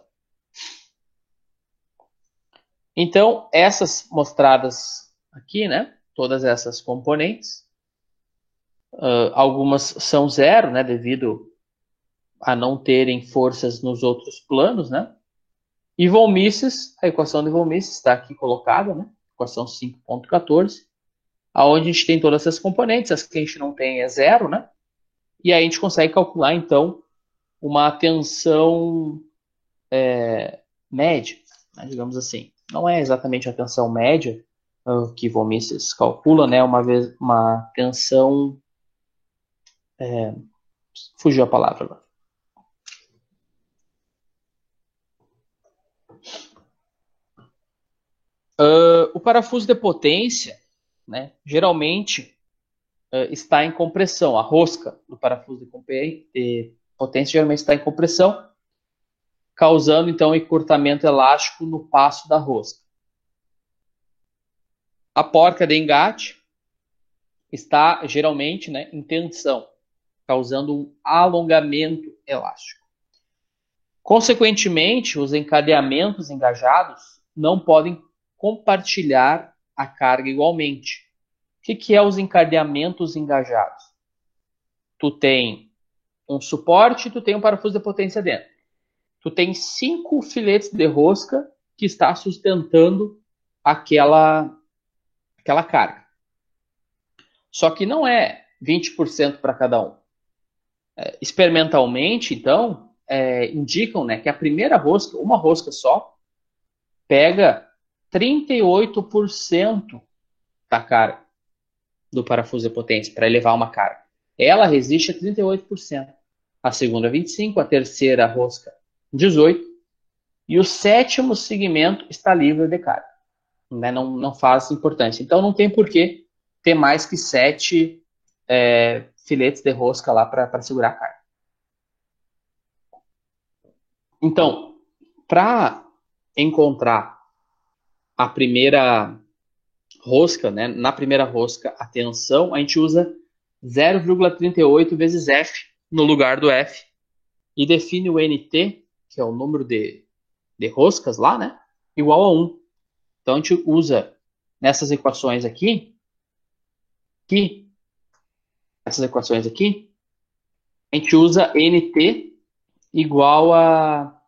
Então, essas mostradas aqui, né? Todas essas componentes, algumas são zero, né? Devido a não terem forças nos outros planos, né? E von Mises, a equação de von Mises está aqui colocada, né? Equação 5.14, aonde a gente tem todas essas componentes, as que a gente não tem é zero, né? E aí a gente consegue calcular, então, uma tensão média, né? Digamos assim. Não é exatamente a tensão média que von Mises calcula, né? Uma tensão... fugiu a palavra agora. O parafuso de potência, né, geralmente está em compressão. A rosca do parafuso de potência geralmente está em compressão, causando então encurtamento elástico no passo da rosca. A porca de engate está geralmente, né, em tensão, causando um alongamento elástico. Consequentemente, os encadeamentos engajados não podem compartilhar a carga igualmente. O que é os encadeamentos engajados? Tu tem um suporte e tu tem um parafuso de potência dentro. Tu tem 5 filetes de rosca que está sustentando aquela carga. Só que não é 20% para cada um. Experimentalmente, então, indicam, né, que a primeira rosca, uma rosca só, pega 38% da carga do parafuso de potência para elevar uma carga. Ela resiste a 38%. A segunda, 25%, a terceira rosca, 18%, e o sétimo segmento está livre de carga. Né? Não faz importância. Então, não tem por que ter mais que 7 filetes de rosca lá para segurar a carga. Então, para encontrar a primeira rosca, né? Na primeira rosca, a tensão, a gente usa 0,38 vezes F no lugar do F e define o NT, que é o número de roscas lá, né? Igual a 1. Então, a gente usa nessas equações aqui, a gente usa NT igual a...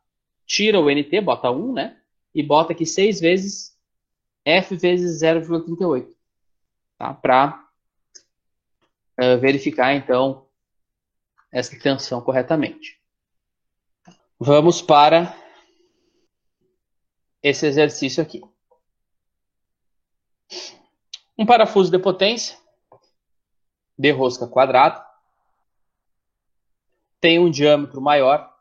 Tira o NT, bota 1, né? E bota aqui 6 vezes F vezes 0,38. Tá? Para verificar, então, essa tensão corretamente. Vamos para esse exercício aqui. Um parafuso de potência de rosca quadrada tem um diâmetro maior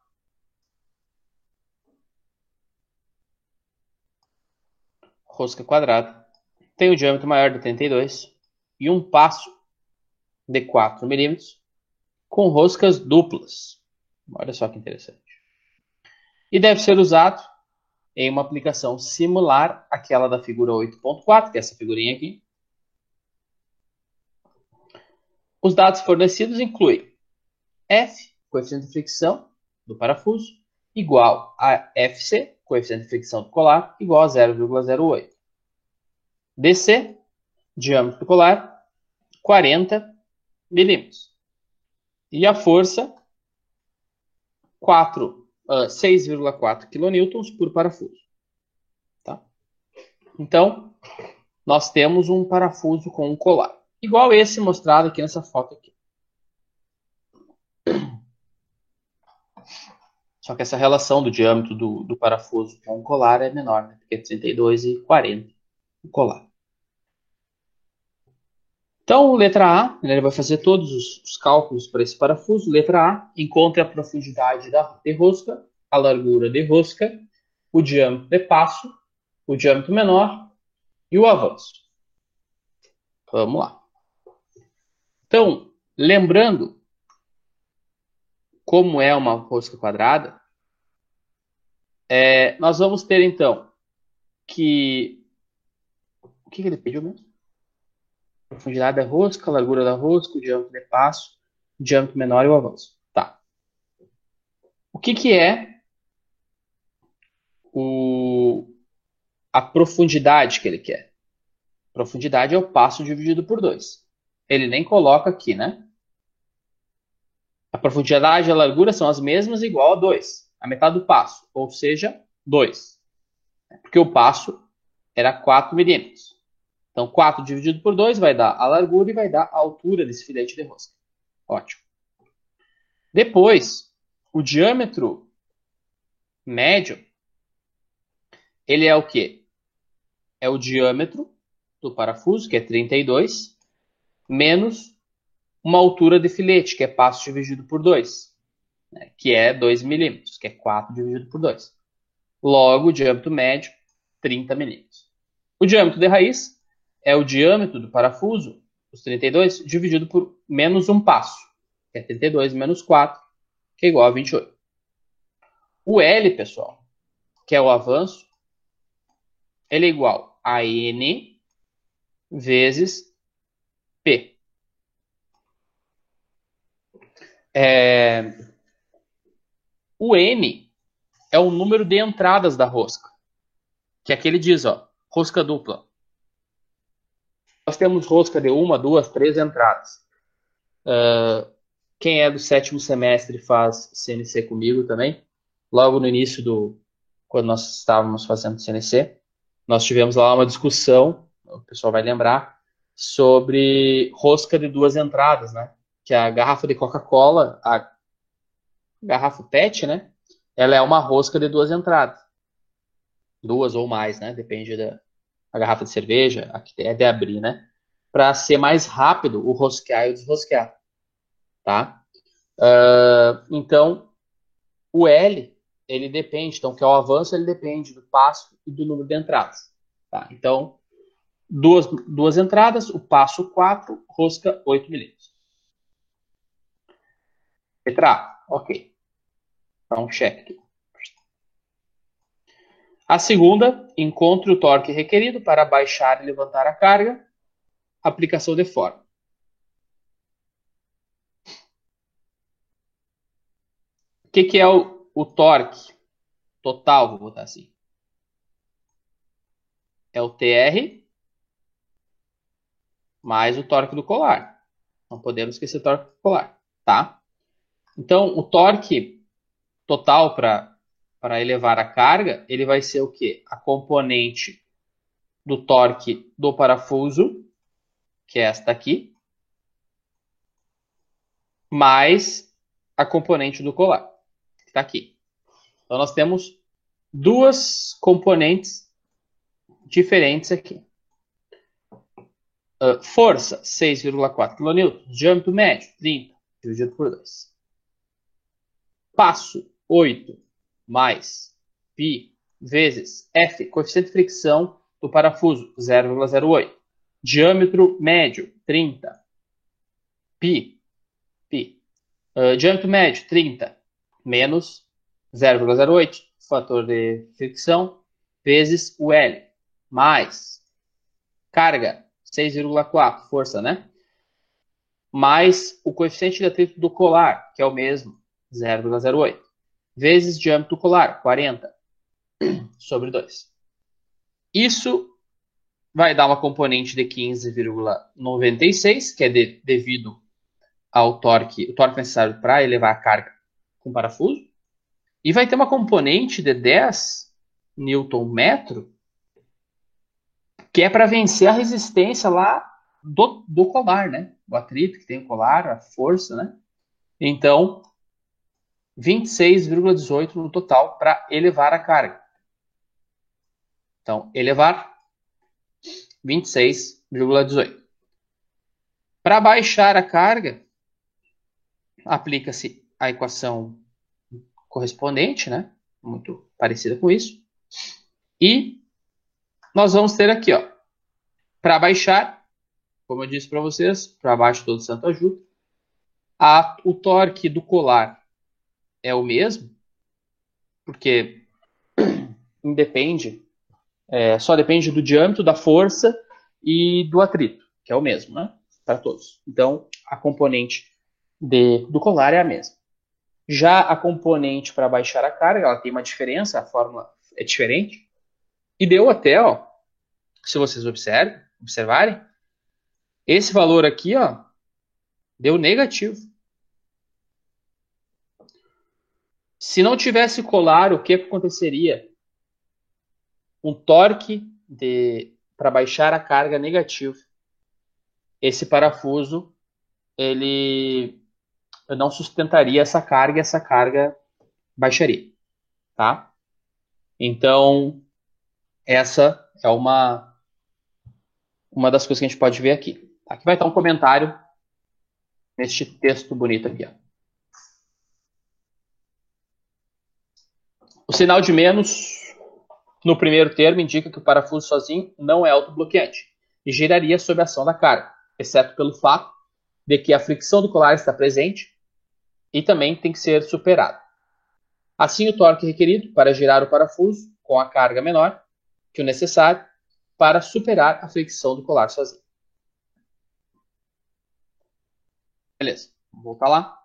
rosca quadrada tem um diâmetro maior de 32 e um passo de 4 milímetros com roscas duplas. Olha só que interessante. E deve ser usado em uma aplicação similar àquela da figura 8.4, que é essa figurinha aqui. Os dados fornecidos incluem F, coeficiente de fricção do parafuso, igual a FC, coeficiente de fricção do colar, igual a 0,08. DC, diâmetro do colar, 40 milímetros. E a força, 6,4 kN por parafuso. Tá? Então, nós temos um parafuso com um colar. Igual esse mostrado aqui nessa foto aqui. Só que essa relação do diâmetro do parafuso com o colar é menor, né? Porque é 32 e 40 o colar. Então, letra A, ele vai fazer todos os cálculos para esse parafuso. Letra A, encontre a profundidade de rosca, a largura de rosca, o diâmetro de passo, o diâmetro menor e o avanço. Vamos lá. Então, lembrando como é uma rosca quadrada, nós vamos ter então que... O que ele pediu mesmo? Profundidade da rosca, largura da rosca, o diâmetro de passo, o diâmetro menor e o avanço. Tá. O que é a profundidade que ele quer? Profundidade é o passo dividido por 2. Ele nem coloca aqui, né? A profundidade e a largura são as mesmas, igual a 2. A metade do passo, ou seja, 2. Porque o passo era 4 milímetros. Então, 4 dividido por 2 vai dar a largura e vai dar a altura desse filete de rosca. Ótimo. Depois, o diâmetro médio, ele é o quê? É o diâmetro do parafuso, que é 32, menos uma altura de filete, que é passo dividido por 2, né, que é 2 milímetros, que é 4 dividido por 2. Logo, o diâmetro médio, 30 milímetros. O diâmetro de raiz é o diâmetro do parafuso, os 32, dividido por menos um passo, que é 32 menos 4, que é igual a 28. O L, pessoal, que é o avanço, ele é igual a N vezes P. O N é o número de entradas da rosca, que aqui ele diz, ó, rosca dupla. Nós temos rosca de 1, 2, 3 entradas. Quem é do 7º semestre faz CNC comigo também. Logo no início quando nós estávamos fazendo CNC, nós tivemos lá uma discussão, o pessoal vai lembrar, sobre rosca de 2 entradas, né? Que a garrafa de Coca-Cola, a garrafa PET, né? Ela é uma rosca de 2 entradas. 2 ou mais, né? Depende da garrafa de cerveja, aqui é de abrir, né? Para ser mais rápido o rosquear e o desrosquear, tá? Então, o L, ele depende, então, que é o avanço, ele depende do passo e do número de entradas, tá? Então, duas entradas, o passo 4, rosca 8 milímetros. Letra A, ok. Então, check aqui. A segunda, encontre o torque requerido para baixar e levantar a carga. Aplicação de forma. O que é o torque total, vou botar assim? É o TR mais o torque do colar. Não podemos esquecer o torque do colar, tá? Então, o torque total para elevar a carga, ele vai ser o quê? A componente do torque do parafuso, que é esta aqui, mais a componente do colar, que está aqui. Então, nós temos duas componentes diferentes aqui. Força, 6,4 kN. Diâmetro médio, 30, dividido por 2. Passo, 8, mais π vezes F, coeficiente de fricção do parafuso, 0,08. Diâmetro médio, 30. π. Diâmetro médio, 30, menos 0,08, fator de fricção, vezes o L, mais carga, 6,4, força, né? Mais o coeficiente de atrito do colar, que é o mesmo, 0,08, vezes diâmetro do colar, 40, sobre 2. Isso vai dar uma componente de 15,96, que é devido ao torque, o torque necessário para elevar a carga com parafuso. E vai ter uma componente de 10 Nm, que é para vencer a resistência lá do colar, né? O atrito que tem o colar, a força, né? Então, 26,18 no total para elevar a carga. Então, elevar 26,18. Para baixar a carga, aplica-se a equação correspondente, né? Muito parecida com isso. E nós vamos ter aqui, ó, para baixar, como eu disse para vocês, para baixo todo santo ajuda, o torque do colar é o mesmo, porque só depende do diâmetro, da força e do atrito, que é o mesmo, né? Para todos. Então, a componente do colar é a mesma. Já a componente para baixar a carga, ela tem uma diferença, a fórmula é diferente. E deu até, ó, se vocês observarem, esse valor aqui, ó, deu negativo. Se não tivesse colar, o que aconteceria? Um torque para baixar a carga negativo. Esse parafuso, ele não sustentaria essa carga baixaria, tá? Então, essa é uma das coisas que a gente pode ver aqui. Aqui vai estar um comentário neste texto bonito aqui, ó. O sinal de menos no primeiro termo indica que o parafuso sozinho não é autobloqueante e giraria sob a ação da carga, exceto pelo fato de que a fricção do colar está presente e também tem que ser superada. Assim, o torque requerido para girar o parafuso com a carga menor que o necessário para superar a fricção do colar sozinho. Beleza, vamos voltar lá.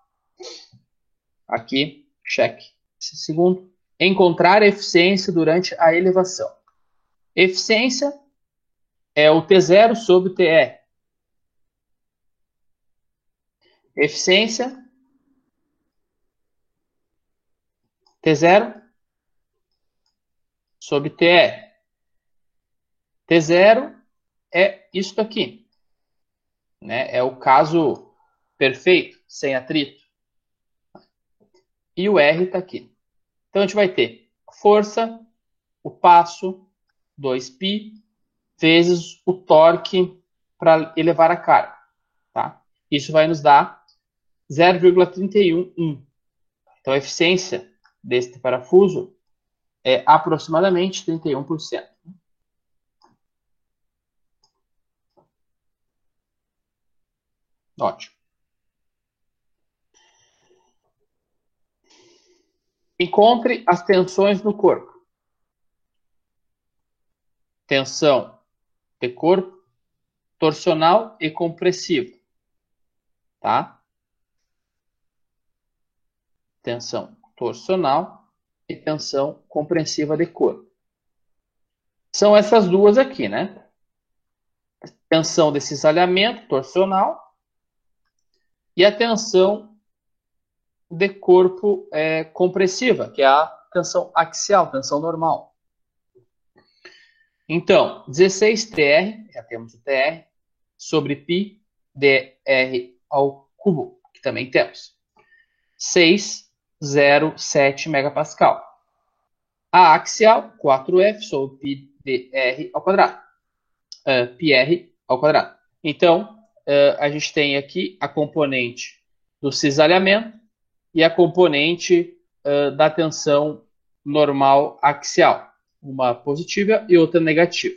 Aqui, cheque. Esse segundo. Encontrar a eficiência durante a elevação. Eficiência é o T0 sobre o TR. Eficiência T0 sobre TR. T0 é isso aqui, né? É o caso perfeito, sem atrito. E o R está aqui. Então, a gente vai ter força, o passo, 2π, vezes o torque para elevar a carga. Tá? Isso vai nos dar 0,311. Então, a eficiência deste parafuso é aproximadamente 31%. Ótimo. Encontre as tensões no corpo. Tensão de corpo, torsional e compressiva. Tá? Tensão torsional e tensão compressiva de corpo. São essas duas aqui, né? Tensão de cisalhamento torsional e a tensão de corpo compressiva, que é a tensão axial, tensão normal. Então, 16TR, já temos o TR, sobre π dr ao cubo, que também temos. 607 megapascal. A axial, 4F sobre π dr ao quadrado. PR ao quadrado. Então, a gente tem aqui a componente do cisalhamento e a componente da tensão normal axial, uma positiva e outra negativa.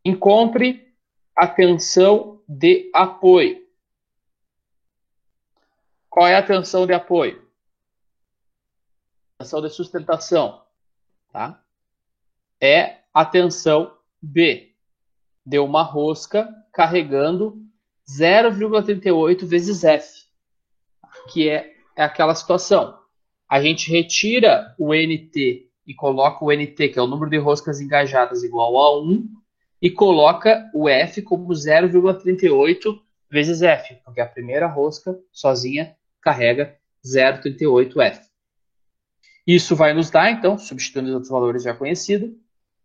Encontre a tensão de apoio. Qual é a tensão de apoio? Tensão de sustentação, tá? É a tensão B, de uma rosca carregando 0,38 vezes F, que é aquela situação. A gente retira o NT e coloca o NT, que é o número de roscas engajadas, igual a 1, e coloca o F como 0,38 vezes F, porque a primeira rosca sozinha carrega 0,38 F. Isso vai nos dar, então, substituindo os outros valores já conhecidos,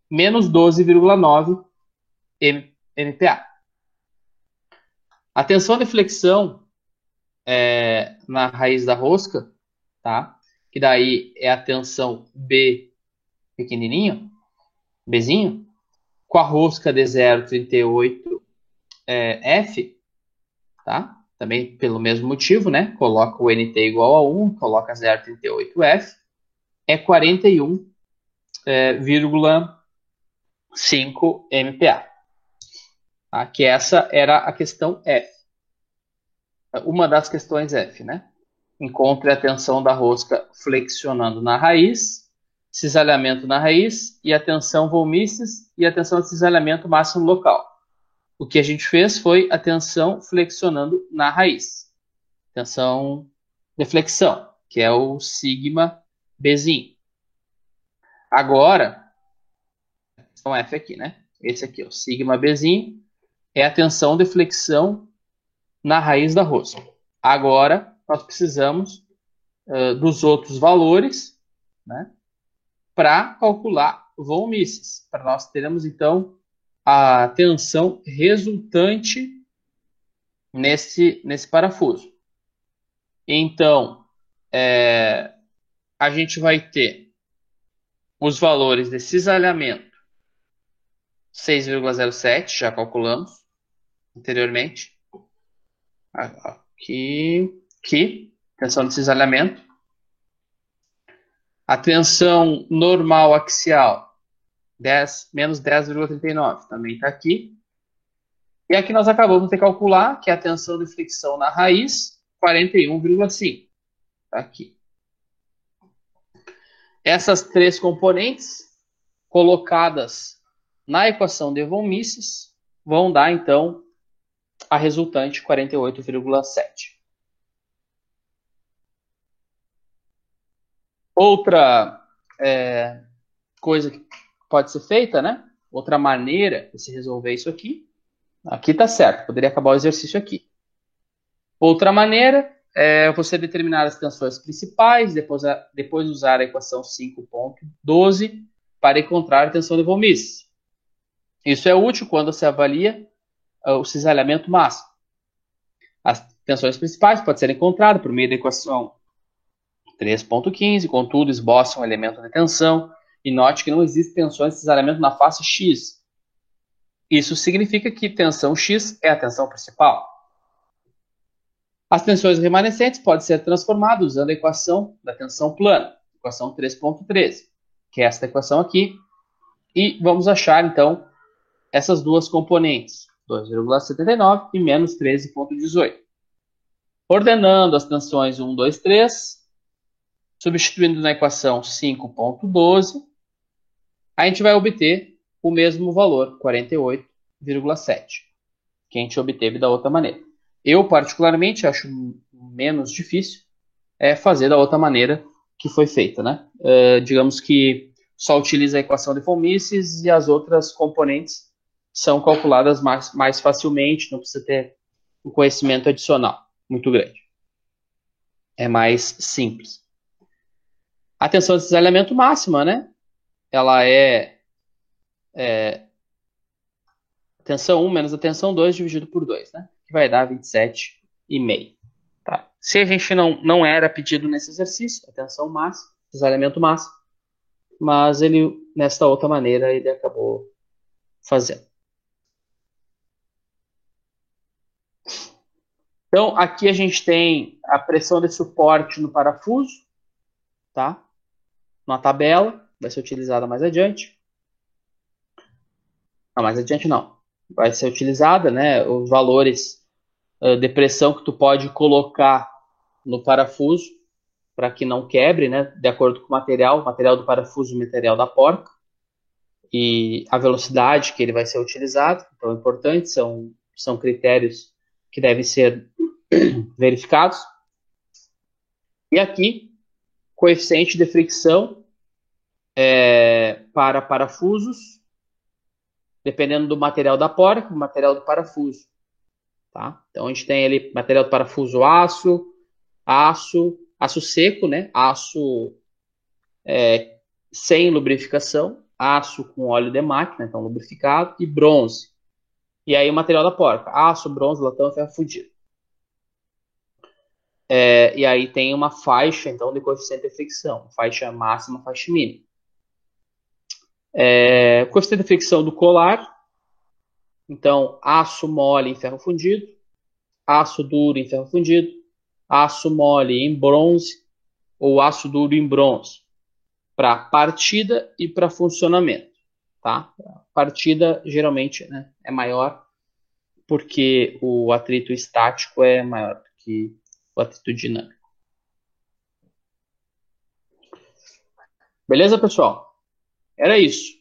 menos 12,9 MPa. A tensão de flexão na raiz da rosca, tá? Que daí é a tensão B pequenininho, Bzinho, com a rosca de 0,38 F, tá? Também pelo mesmo motivo, né? Coloca o NT igual a 1, coloca 0,38 F, é 41,5 MPa. Tá? Que essa era a questão F. Uma das questões F, né? Encontre a tensão da rosca flexionando na raiz, cisalhamento na raiz e a tensão volmices e a tensão de cisalhamento máximo local. O que a gente fez foi a tensão flexionando na raiz. Tensão de flexão, que é o sigma Bzinho. Agora, então F aqui, né? Esse aqui, o sigma Bzinho, é a tensão de flexão na raiz da rosca. Agora, nós precisamos dos outros valores, né, para calcular volmices, para nós termos, então, a tensão resultante nesse parafuso. Então, a gente vai ter os valores de cisalhamento 6,07, já calculamos anteriormente. Aqui, tensão de cisalhamento. A tensão normal axial, menos 10,39, também está aqui. E aqui nós acabamos de calcular, que é a tensão de fricção na raiz, 41,5. Está aqui. Essas três componentes, colocadas na equação de von Mises, vão dar, então, a resultante 48,7. Outra coisa que pode ser feita, né? Outra maneira de se resolver isso aqui. Aqui tá certo, poderia acabar o exercício aqui. Outra maneira é você determinar as tensões principais, depois usar a equação 5.12 para encontrar a tensão de von Mises. Isso é útil quando se avalia o cisalhamento máximo. As tensões principais podem ser encontradas por meio da equação 3.15, contudo, esboça um elemento de tensão, e note que não existe tensões de cisalhamento na face X. Isso significa que tensão X é a tensão principal. As tensões remanescentes podem ser transformadas usando a equação da tensão plana, equação 3.13, que é esta equação aqui, e vamos achar, então, essas duas componentes, 2,79 e menos 13,18. Ordenando as tensões 1, 2, 3, substituindo na equação 5.12, a gente vai obter o mesmo valor, 48,7, que a gente obteve da outra maneira. Eu, particularmente, acho menos difícil fazer da outra maneira que foi feita, né? Digamos que só utiliza a equação de von Mises e as outras componentes são calculadas mais facilmente, não precisa ter um conhecimento adicional muito grande. É mais simples. A tensão de cisalhamento máxima, né? Ela é tensão 1 menos a tensão 2 dividido por 2, né? Que vai dar 27,5. Tá? Se a gente não era pedido nesse exercício, a tensão máxima, cisalhamento máximo, mas ele, nesta outra maneira, ele acabou fazendo. Então, aqui a gente tem a pressão de suporte no parafuso, tá? Uma tabela, vai ser utilizada mais adiante. Não, mais adiante não. Vai ser utilizada, né? Os valores de pressão que tu pode colocar no parafuso para que não quebre, né? De acordo com o material do parafuso e o material da porca. E a velocidade que ele vai ser utilizado. Então, é importante, são critérios que devem ser verificados. E aqui, coeficiente de fricção para parafusos, dependendo do material da porca, do material do parafuso. Tá? Então, a gente tem ali material do parafuso aço seco, né? Aço sem lubrificação, aço com óleo de máquina, então lubrificado, e bronze. E aí o material da porca, aço, bronze, latão e ferro fundido. E aí tem uma faixa, então, de coeficiente de fricção, faixa máxima, faixa mínima. Coeficiente de fricção do colar, então, aço mole em ferro fundido, aço duro em ferro fundido, aço mole em bronze ou aço duro em bronze, para partida e para funcionamento. Tá? Partida geralmente, né, é maior porque o atrito estático é maior do que o atrito dinâmico. Beleza, pessoal? Era isso.